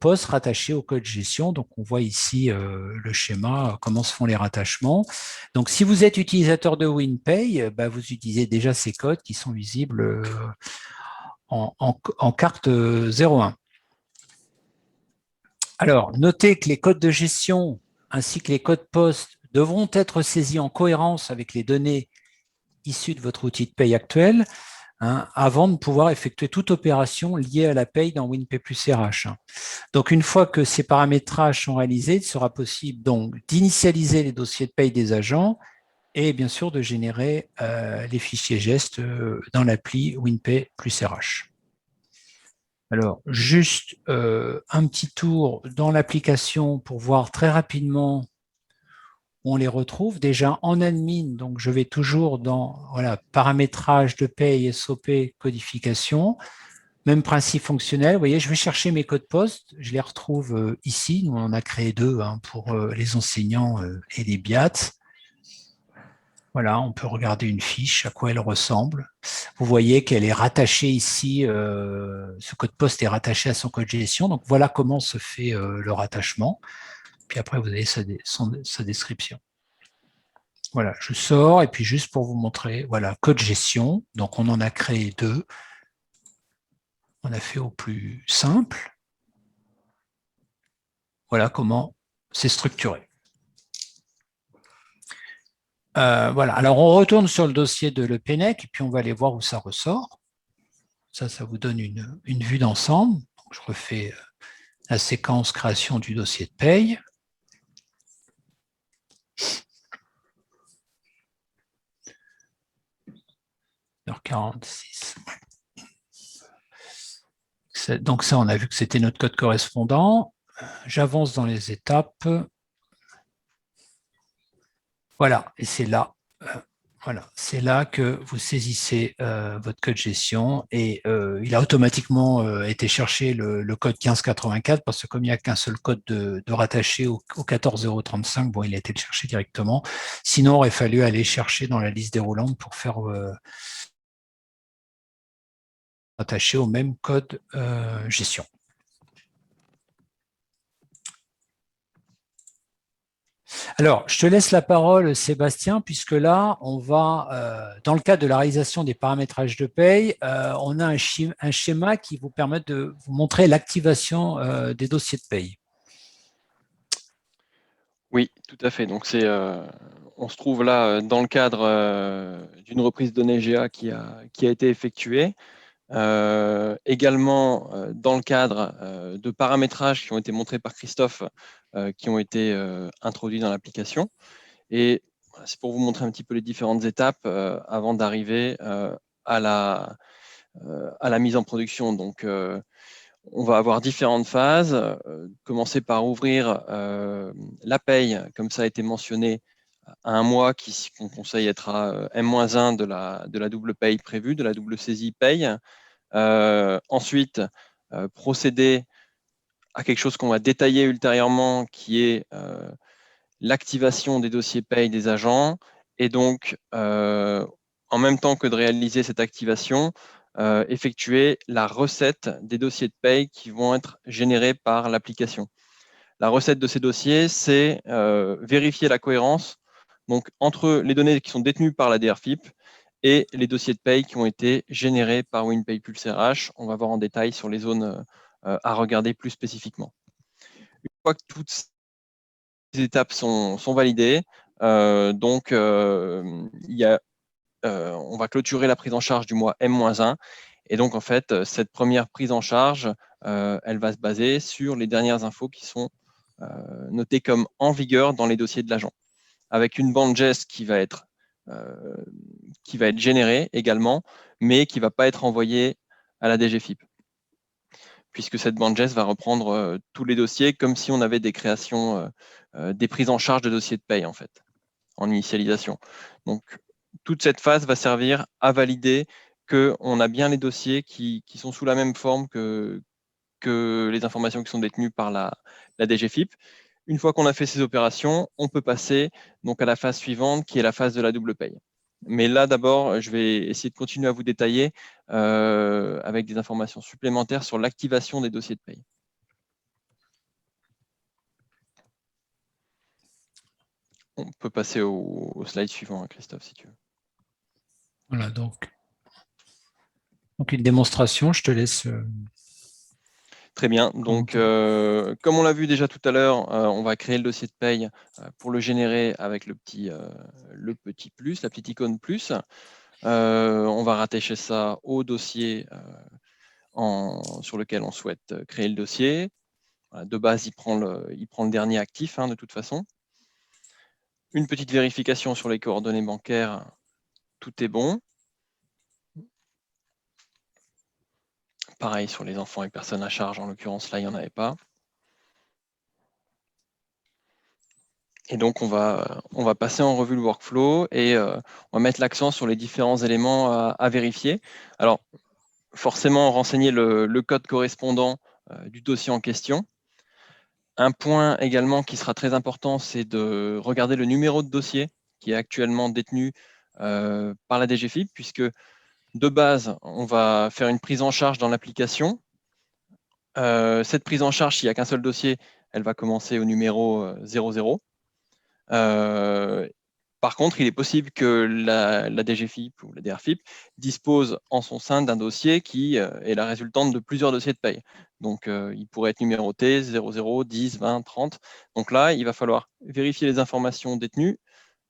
POST rattaché au code gestion. Donc, on voit ici le schéma, comment se font les rattachements. Donc, si vous êtes utilisateur de WinPay, vous utilisez déjà ces codes qui sont visibles en carte 01. Alors, notez que les codes de gestion ainsi que les codes POST devront être saisis en cohérence avec les données issues de votre outil de paye actuel avant de pouvoir effectuer toute opération liée à la paye dans WinPay plus RH. Donc, une fois que ces paramétrages sont réalisés, il sera possible donc d'initialiser les dossiers de paye des agents et bien sûr de générer les fichiers gestes dans l'appli WinPay plus RH. Alors, juste un petit tour dans l'application pour voir très rapidement où on les retrouve. Déjà en admin, donc je vais toujours dans paramétrage de paye, SOP, codification. Même principe fonctionnel. Vous voyez, je vais chercher mes codes POST. Je les retrouve ici. Nous, on en a créé deux pour les enseignants et les BIAT. Voilà, on peut regarder une fiche, à quoi elle ressemble. Vous voyez qu'elle est rattachée ici, ce code POST est rattaché à son code gestion. Donc, voilà comment se fait le rattachement. Puis après, vous avez sa description. Voilà, je sors et puis juste pour vous montrer, voilà, code gestion. Donc, on en a créé deux. On a fait au plus simple. Voilà comment c'est structuré. Voilà. Alors, on retourne sur le dossier de l'EPNEC et puis on va aller voir où ça ressort. Ça vous donne une vue d'ensemble. Je refais la séquence création du dossier de paye. Heure 46. Donc ça, on a vu que c'était notre code correspondant. J'avance dans les étapes. Voilà, et c'est là. Voilà, c'est là que vous saisissez votre code gestion et il a automatiquement été chercher le code 1584 parce que comme il n'y a qu'un seul code de rattaché au 14035, bon, il a été le chercher directement. Sinon, il aurait fallu aller chercher dans la liste déroulante pour faire rattacher au même code gestion. Alors, je te laisse la parole, Sébastien, puisque là, on va, dans le cadre de la réalisation des paramétrages de paye, on a un schéma qui vous permet de vous montrer l'activation des dossiers de paye. Oui, tout à fait. Donc, on se trouve là dans le cadre d'une reprise de données GA qui a été effectuée. Également dans le cadre de paramétrages qui ont été montrés par Christophe, qui ont été introduits dans l'application. Et voilà, c'est pour vous montrer un petit peu les différentes étapes avant d'arriver à la mise en production. Donc, on va avoir différentes phases. Commencer par ouvrir la paye, comme ça a été mentionné, à un mois qu'on conseille être à M-1 de la double paye prévue, de la double saisie paye. Ensuite, procéder à quelque chose qu'on va détailler ultérieurement, qui est l'activation des dossiers paye des agents. Et donc, en même temps que de réaliser cette activation, effectuer la recette des dossiers de paye qui vont être générés par l'application. La recette de ces dossiers, c'est vérifier la cohérence donc, entre les données qui sont détenues par la DRFIP et les dossiers de paye qui ont été générés par WinPay Pulse RH. On va voir en détail sur les zones à regarder plus spécifiquement. Une fois que toutes ces étapes sont validées, on va clôturer la prise en charge du mois M-1. Et donc, en fait, cette première prise en charge, elle va se baser sur les dernières infos qui sont notées comme en vigueur dans les dossiers de l'agent, avec une bande geste qui va être générée également, mais qui ne va pas être envoyée à la DGFIP, puisque cette bande geste va reprendre tous les dossiers comme si on avait des créations, des prises en charge de dossiers de paye, en fait, en initialisation. Donc, toute cette phase va servir à valider qu'on a bien les dossiers qui sont sous la même forme que les informations qui sont détenues par la DGFIP. Une fois qu'on a fait ces opérations, on peut passer donc à la phase suivante, qui est la phase de la double paye. Mais là, d'abord, je vais essayer de continuer à vous détailler avec des informations supplémentaires sur l'activation des dossiers de paye. On peut passer au slide suivant, Christophe, si tu veux. Voilà, donc une démonstration, je te laisse. Très bien. Donc, comme on l'a vu déjà tout à l'heure, on va créer le dossier de paye pour le générer avec le petit plus, la petite icône plus. On va rattacher ça au dossier sur lequel on souhaite créer le dossier. Voilà, de base, il prend le dernier actif, de toute façon. Une petite vérification sur les coordonnées bancaires. Tout est bon. Pareil sur les enfants et personnes à charge, en l'occurrence, là, il n'y en avait pas. Et donc, on va passer en revue le workflow et on va mettre l'accent sur les différents éléments à vérifier. Alors, forcément, renseigner le code correspondant du dossier en question. Un point également qui sera très important, c'est de regarder le numéro de dossier qui est actuellement détenu par la DGFIP, puisque de base, on va faire une prise en charge dans l'application. Cette prise en charge, s'il n'y a qu'un seul dossier, elle va commencer au numéro 00. Par contre, il est possible que la DGFIP ou la DRFIP dispose en son sein d'un dossier qui est la résultante de plusieurs dossiers de paye. Donc, il pourrait être numéroté 00, 10, 20, 30. Donc là, il va falloir vérifier les informations détenues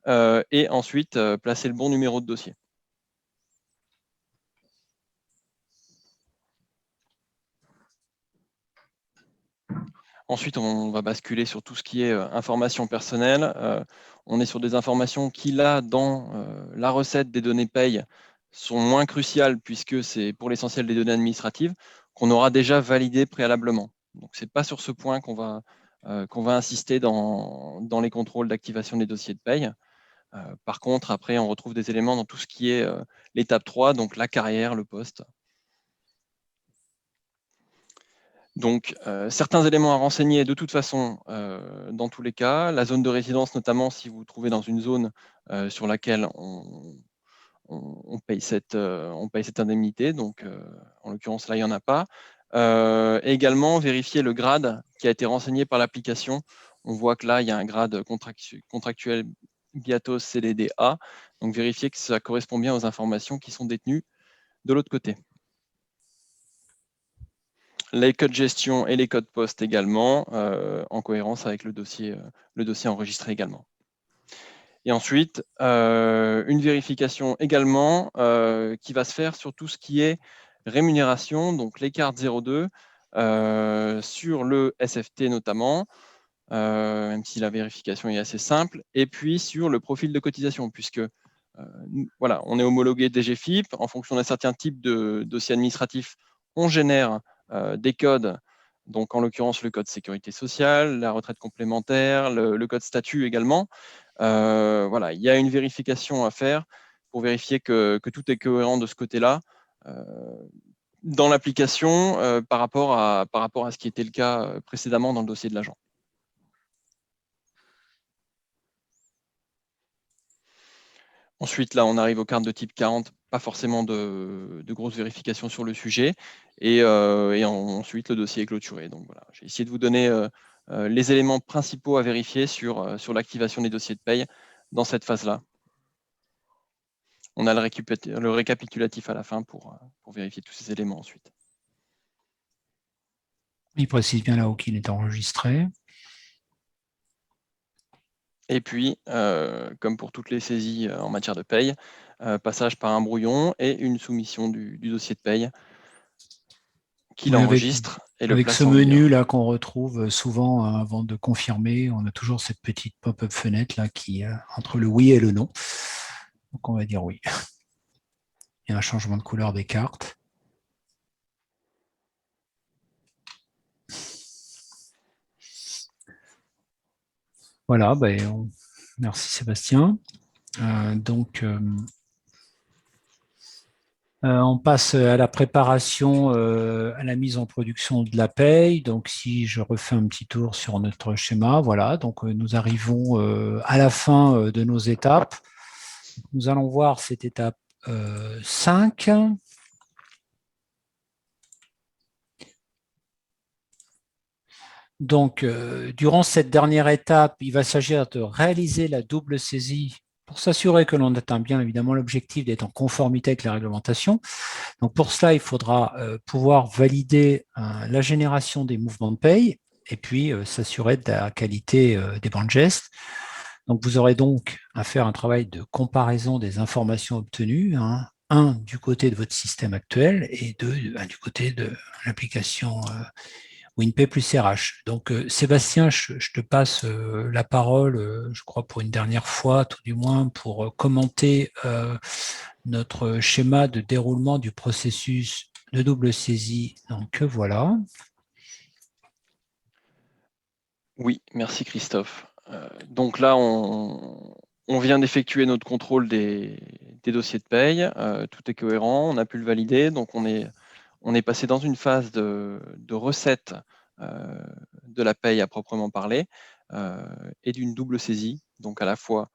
et ensuite placer le bon numéro de dossier. Ensuite, on va basculer sur tout ce qui est information personnelle. On est sur des informations qui, là, dans la recette des données paye, sont moins cruciales puisque c'est pour l'essentiel des données administratives qu'on aura déjà validées préalablement. Donc, ce n'est pas sur ce point qu'on va insister dans les contrôles d'activation des dossiers de paye. Par contre, après, on retrouve des éléments dans tout ce qui est l'étape 3, donc la carrière, le poste. Donc, certains éléments à renseigner de toute façon dans tous les cas. La zone de résidence, notamment si vous vous trouvez dans une zone sur laquelle on paye cette indemnité. Donc, en l'occurrence, là, il n'y en a pas. Et également, vérifier le grade qui a été renseigné par l'application. On voit que là, il y a un grade contractuel BIATOS CDDA. Donc, vérifier que ça correspond bien aux informations qui sont détenues de l'autre côté. Les codes gestion et les codes poste également, en cohérence avec le dossier enregistré également. Et ensuite, une vérification également qui va se faire sur tout ce qui est rémunération, donc les cartes 02, sur le SFT notamment, même si la vérification est assez simple, et puis sur le profil de cotisation, puisque voilà, on est homologué DGFIP, en fonction d'un certain type de dossier administratif, on génère des codes, donc en l'occurrence le code sécurité sociale, la retraite complémentaire, le code statut également. Voilà, il y a une vérification à faire pour vérifier que tout est cohérent de ce côté-là dans l'application par rapport à ce qui était le cas précédemment dans le dossier de l'agent. Ensuite, là, on arrive aux cartes de type 40, pas forcément de grosses vérifications sur le sujet. Et ensuite, le dossier est clôturé. Donc voilà, j'ai essayé de vous donner les éléments principaux à vérifier sur l'activation des dossiers de paye dans cette phase-là. On a le récapitulatif à la fin pour vérifier tous ces éléments ensuite. Il précise bien là-haut qu'il est enregistré. Et puis, comme pour toutes les saisies en matière de paye, passage par un brouillon et une soumission du dossier de paye qui l'enregistre et le avec place ce en menu vigueur. là qu'on retrouve souvent avant de confirmer, on a toujours cette petite pop-up fenêtre là qui entre le oui et le non. Donc on va dire oui. Il y a un changement de couleur des cartes. Voilà, merci Sébastien. On passe à la préparation, à la mise en production de la paye. Donc, si je refais un petit tour sur notre schéma, voilà. Donc, nous arrivons à la fin de nos étapes. Nous allons voir cette étape 5. Donc, durant cette dernière étape, il va s'agir de réaliser la double saisie pour s'assurer que l'on atteint bien évidemment l'objectif d'être en conformité avec la réglementation. Donc pour cela, il faudra pouvoir valider la génération des mouvements de paye et puis s'assurer de la qualité des bancs de gestes. Donc vous aurez donc à faire un travail de comparaison des informations obtenues, hein, un du côté de votre système actuel et deux du côté de l'application WinPay plus RH. Donc, Sébastien, je te passe la parole, je crois, pour une dernière fois, tout du moins, pour commenter notre schéma de déroulement du processus de double saisie. Donc, voilà. Oui, merci Christophe. Donc là, on vient d'effectuer notre contrôle des dossiers de paye. Tout est cohérent, on a pu le valider. Donc, on est passé dans une phase de recette de la paye à proprement parler et d'une double saisie, donc à la fois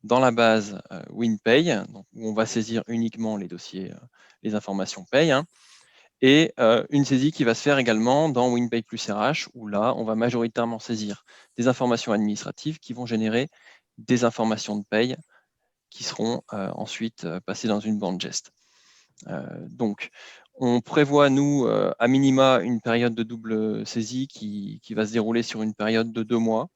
dans la base WinPay, donc où on va saisir uniquement les dossiers, les informations paye, hein, et une saisie qui va se faire également dans WinPay plus RH, où là, on va majoritairement saisir des informations administratives qui vont générer des informations de paye qui seront ensuite passées dans une bande geste. Donc, on prévoit, nous, à minima, une période de double saisie qui va se dérouler sur une période de 2 mois,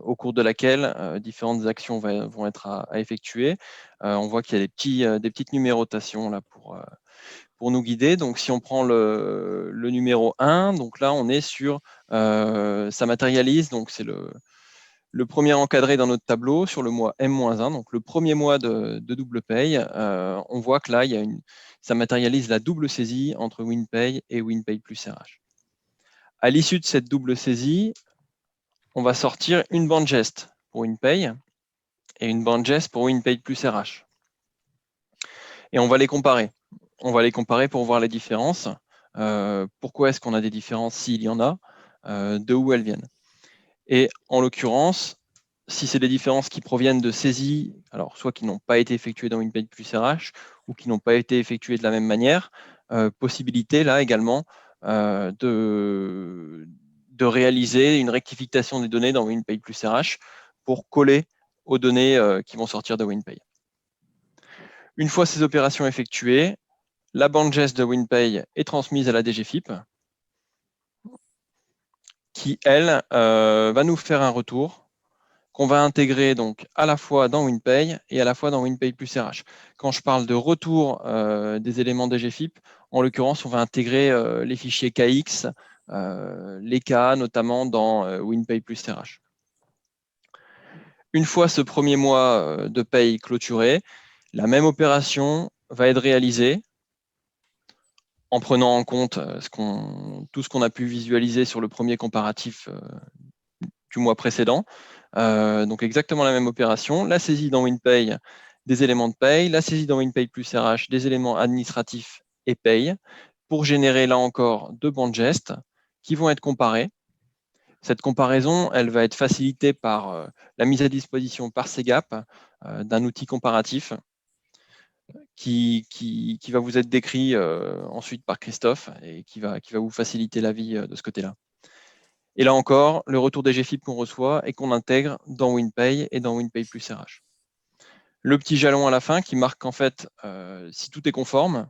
au cours de laquelle différentes actions vont être à effectuer. On voit qu'il y a des petites numérotations là pour nous guider. Donc, si on prend le numéro 1, donc là, on est sur, ça matérialise, donc c'est le premier encadré dans notre tableau sur le mois M-1, donc le premier mois de double paye. On voit que là, ça matérialise la double saisie entre WinPay et WinPay plus RH. À l'issue de cette double saisie, on va sortir une bande geste pour WinPay et une bande geste pour WinPay plus RH. Et on va les comparer. On va les comparer pour voir les différences. Pourquoi est-ce qu'on a des différences s'il y en a, de où elles viennent. Et en l'occurrence, si c'est des différences qui proviennent de saisies, alors soit qui n'ont pas été effectuées dans WinPay plus RH ou qui n'ont pas été effectuées de la même manière, possibilité là également de réaliser une rectification des données dans WinPay plus RH pour coller aux données qui vont sortir de WinPay. Une fois ces opérations effectuées, la bande geste de WinPay est transmise à la DGFIP qui, elle, va nous faire un retour qu'on va intégrer donc à la fois dans WinPay et à la fois dans WinPay plus RH. Quand je parle de retour des éléments DGFIP, en l'occurrence, on va intégrer les fichiers KX, les cas notamment dans WinPay plus RH. Une fois ce premier mois de paye clôturé, la même opération va être réalisée en prenant en compte tout ce qu'on a pu visualiser sur le premier comparatif du mois précédent. Donc exactement la même opération, la saisie dans WinPay des éléments de paye, la saisie dans WinPay plus RH des éléments administratifs et paye, pour générer là encore 2 bandes gestes qui vont être comparées. Cette comparaison, elle va être facilitée par la mise à disposition par SEGAP d'un outil comparatif qui va vous être décrit ensuite par Christophe et qui va vous faciliter la vie de ce côté-là. Et là encore, le retour des GFIP qu'on reçoit et qu'on intègre dans WinPay et dans WinPay plus RH. Le petit jalon à la fin qui marque qu'en fait, si tout est conforme,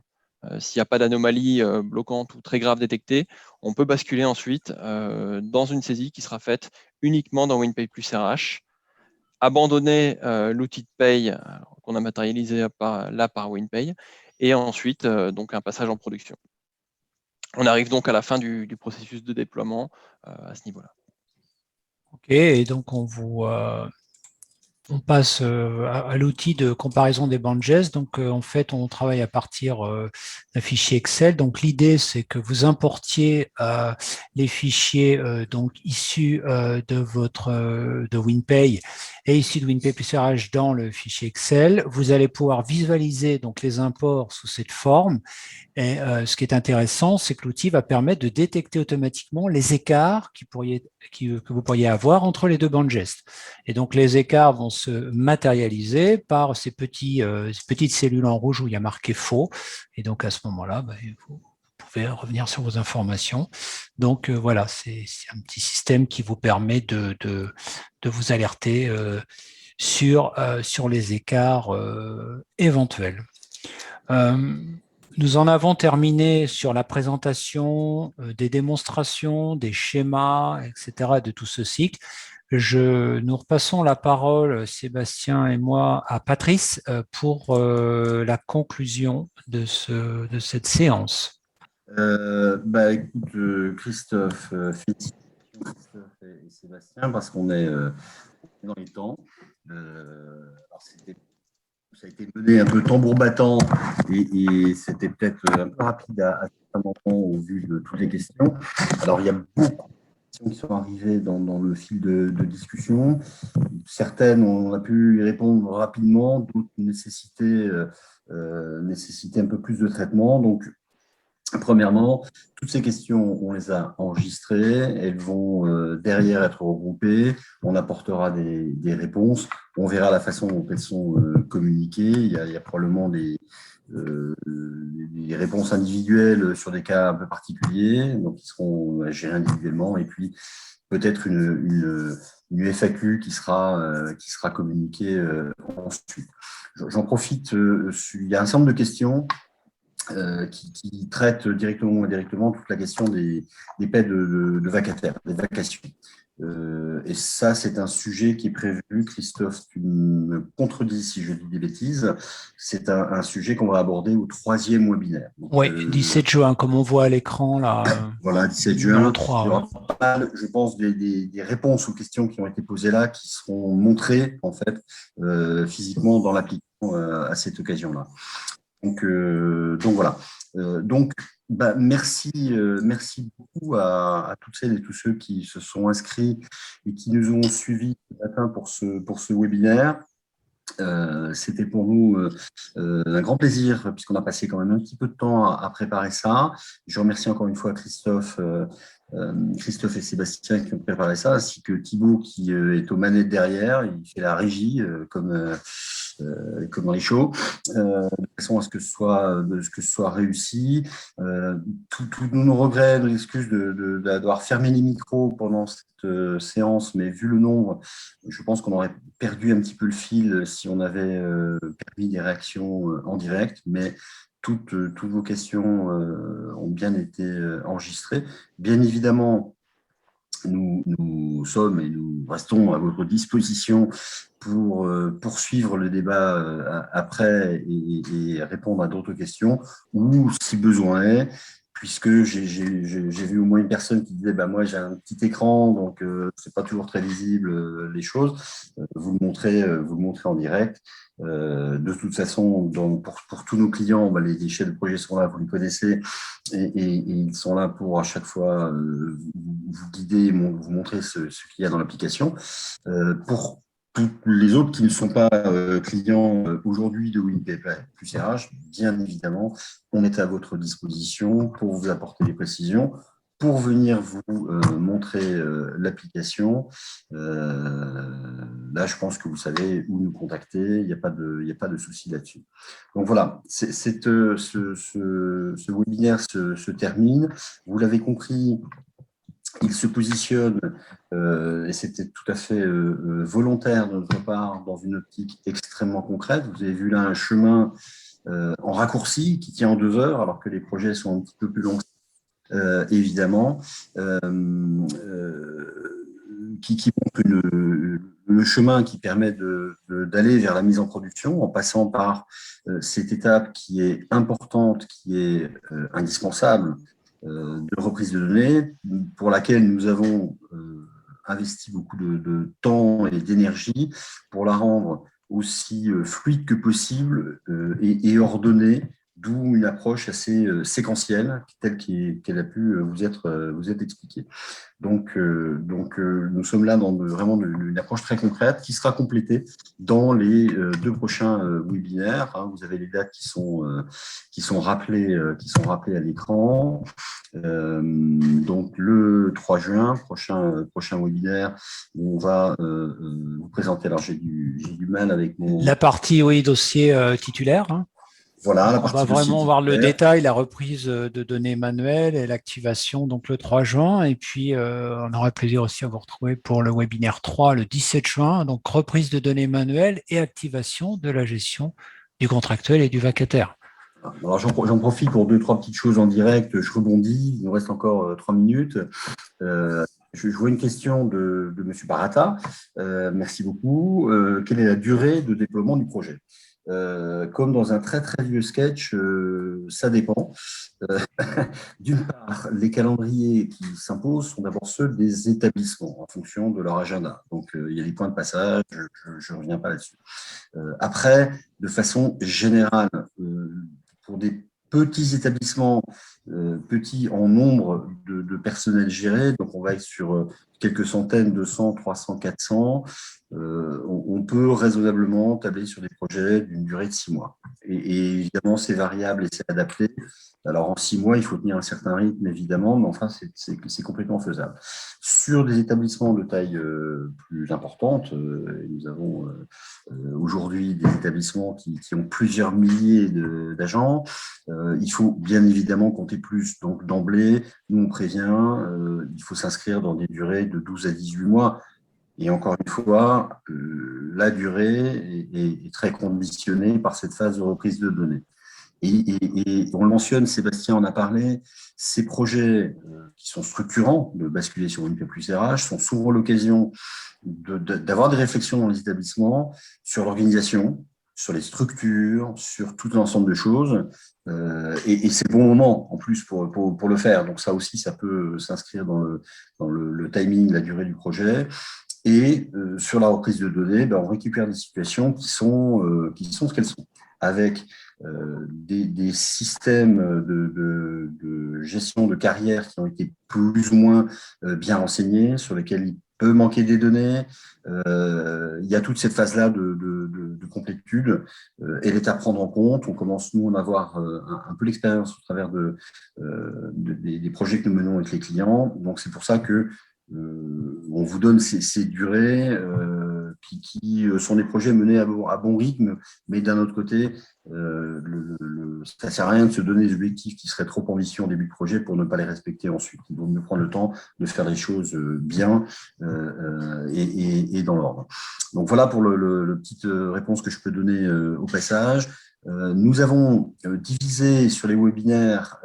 s'il n'y a pas d'anomalie bloquante ou très grave détectée, on peut basculer ensuite dans une saisie qui sera faite uniquement dans WinPay plus RH, abandonner l'outil de paye qu'on a matérialisé là par WinPay, et ensuite donc un passage en production. On arrive donc à la fin du processus de déploiement à ce niveau-là. Ok, et donc on passe à l'outil de comparaison des bandes. Donc, en fait, on travaille à partir d'un fichier Excel. Donc, l'idée, c'est que vous importiez les fichiers donc issus de WinPay et issus de WinPay plus RH dans le fichier Excel. Vous allez pouvoir visualiser donc les imports sous cette forme. Et ce qui est intéressant, c'est que l'outil va permettre de détecter automatiquement les écarts que vous pourriez avoir entre les deux bandes gestes. Et donc, les écarts vont se matérialiser par ces petites cellules en rouge où il y a marqué faux. Et donc, à ce moment-là, vous pouvez revenir sur vos informations. Donc, voilà, c'est un petit système qui vous permet de vous alerter sur les écarts éventuels. Nous en avons terminé sur la présentation des démonstrations, des schémas, etc. de tout ce cycle. Nous repassons la parole, Sébastien et moi, à Patrice pour la conclusion de cette séance. Écoute, Christophe, félicitations Christophe et Sébastien, parce qu'on est dans les temps. Alors ça a été mené un peu tambour battant et c'était peut-être un peu rapide à certains moments au vu de toutes les questions. Alors, il y a beaucoup de questions qui sont arrivées dans le fil de discussion. Certaines, on a pu y répondre rapidement, d'autres nécessitaient un peu plus de traitement. Donc, premièrement, toutes ces questions, on les a enregistrées, elles vont derrière être regroupées, on apportera des réponses, on verra la façon dont elles sont communiquées, il y a probablement des réponses individuelles sur des cas un peu particuliers, donc qui seront gérées individuellement, et puis peut-être une FAQ qui sera communiquée ensuite. J'en profite, il y a un certain nombre de questions qui traite directement ou indirectement toute la question des paix de vacataires, des vacations. Et ça, c'est un sujet qui est prévu. Christophe, tu me contredis si je dis des bêtises. C'est un sujet qu'on va aborder au 3e webinaire. Oui, 17 juin, comme on voit à l'écran, là. Voilà, 17 juin. 3, il y aura pas mal, je pense, des réponses aux questions qui ont été posées là, qui seront montrées, en fait, physiquement dans l'application à cette occasion-là. Donc voilà. Merci beaucoup à toutes celles et tous ceux qui se sont inscrits et qui nous ont suivis ce matin pour ce webinaire. C'était pour nous un grand plaisir puisqu'on a passé quand même un petit peu de temps à préparer ça. Je remercie encore une fois Christophe et Sébastien qui ont préparé ça, ainsi que Thibaut qui est aux manettes derrière. Il fait la régie comme dans les shows, de façon à ce que ce soit réussi. Tous nos regrets, nos excuses d'avoir fermé les micros pendant cette séance, mais vu le nombre, je pense qu'on aurait perdu un petit peu le fil si on avait permis des réactions en direct, mais toutes vos questions ont bien été enregistrées. Bien évidemment, nous sommes et nous restons à votre disposition pour poursuivre le débat après et répondre à d'autres questions, ou si besoin est, puisque j'ai vu au moins une personne qui disait moi j'ai un petit écran, donc c'est pas toujours très visible les choses. Vous le montrez en direct. De toute façon, pour tous nos clients, les chefs de projet sont là, vous les connaissez, et ils sont là pour à chaque fois vous guider, vous montrer ce qu'il y a dans l'application. Pour tous les autres qui ne sont pas clients aujourd'hui de WinPay plus RH, bien évidemment, on est à votre disposition pour vous apporter des précisions, pour venir vous montrer l'application. Là, je pense que vous savez où nous contacter, il n'y a pas de souci là-dessus. Donc voilà, ce webinaire se termine. Vous l'avez compris, Il se positionne, et c'était tout à fait volontaire de notre part, dans une optique extrêmement concrète. Vous avez vu là un chemin en raccourci qui tient en 2 heures, alors que les projets sont un petit peu plus longs, évidemment, qui montre le chemin qui permet d'aller vers la mise en production en passant par cette étape qui est importante, qui est indispensable, de reprise de données, pour laquelle nous avons investi beaucoup de temps et d'énergie pour la rendre aussi fluide que possible et ordonnée, d'où une approche assez séquentielle, telle qu'elle a pu vous être expliquée. Donc, nous sommes là dans vraiment une approche très concrète qui sera complétée dans les 2 prochains webinaires. Vous avez les dates qui sont rappelées à l'écran. Donc, le 3 juin, prochain webinaire, où on va vous présenter. Alors, j'ai du mal avec mon… La partie, oui, dossier titulaire. Voilà, on va vraiment voir le détail, la reprise de données manuelles et l'activation donc le 3 juin. Et puis, on aura plaisir aussi à vous retrouver pour le webinaire 3 le 17 juin. Donc, reprise de données manuelles et activation de la gestion du contractuel et du vacataire. Alors, j'en profite pour 2-3 petites choses en direct. Je rebondis, il nous reste encore 3 minutes. Je vois une question de M. Barata. Merci beaucoup. Quelle est la durée de déploiement du projet ? Comme dans un très très vieux sketch, ça dépend. D'une part, les calendriers qui s'imposent sont d'abord ceux des établissements en fonction de leur agenda. Donc, il y a des points de passage, je ne reviens pas là-dessus. Après, de façon générale, pour des petits établissements, petits en nombre de personnel géré, donc on va être sur quelques centaines, 200, 300, 400, on peut raisonnablement tabler sur des projets d'une durée de 6 mois. Et évidemment, c'est variable et c'est adapté. Alors, en 6 mois, il faut tenir un certain rythme, évidemment, mais enfin, c'est complètement faisable. Sur des établissements de taille plus importante, nous avons aujourd'hui des établissements qui ont plusieurs milliers d'agents. Il faut bien évidemment compter plus. Donc, d'emblée, nous, on prévient, il faut s'inscrire dans des durées de 12 à 18 mois. Et encore une fois, la durée est très conditionnée par cette phase de reprise de données. Et on le mentionne, Sébastien en a parlé, ces projets qui sont structurants de basculer sur WINPE plus RH sont souvent l'occasion d'avoir des réflexions dans les établissements sur l'organisation, sur les structures, sur tout l'ensemble de choses. Et c'est le bon moment en plus pour le faire. Donc ça aussi, ça peut s'inscrire dans le timing, la durée du projet. Et sur la reprise de données, on récupère des situations qui sont ce qu'elles sont, avec des systèmes de gestion de carrière qui ont été plus ou moins bien renseignés, sur lesquels il peut manquer des données. Il y a toute cette phase-là de complétude. Elle est à prendre en compte. On commence, nous, à avoir un peu l'expérience au travers des projets que nous menons avec les clients. Donc, c'est pour ça que on vous donne ces durées qui sont des projets menés à bon rythme, mais d'un autre côté, ça ne sert à rien de se donner des objectifs qui seraient trop ambitieux en début de projet pour ne pas les respecter ensuite. Il vaut mieux prendre le temps de faire les choses bien et dans l'ordre. Donc voilà pour la petite réponse que je peux donner au passage. Nous avons divisé sur les webinaires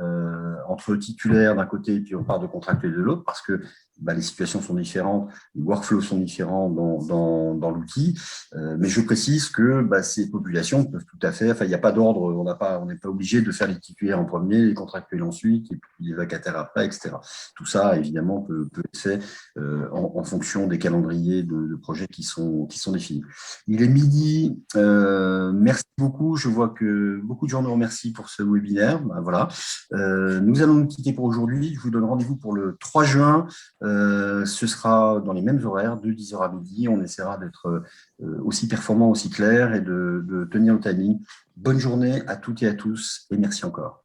entre titulaires d'un côté et puis on part de contractuels de l'autre parce que les situations sont différentes, les workflows sont différents dans l'outil, mais je précise que ces populations peuvent tout à fait, il n'y a pas d'ordre, on n'est pas obligé de faire les titulaires en premier, les contractuels ensuite, et puis les vacataires après, etc. Tout ça, évidemment, peut être fait en fonction des calendriers de projets qui sont définis. Il est midi, merci beaucoup, je vois que beaucoup de gens nous remercient pour ce webinaire. Voilà. Nous allons nous quitter pour aujourd'hui, je vous donne rendez-vous pour le 3 juin, ce sera dans les mêmes horaires, de 10h à midi. On essaiera d'être aussi performant, aussi clair et de tenir le timing. Bonne journée à toutes et à tous et merci encore.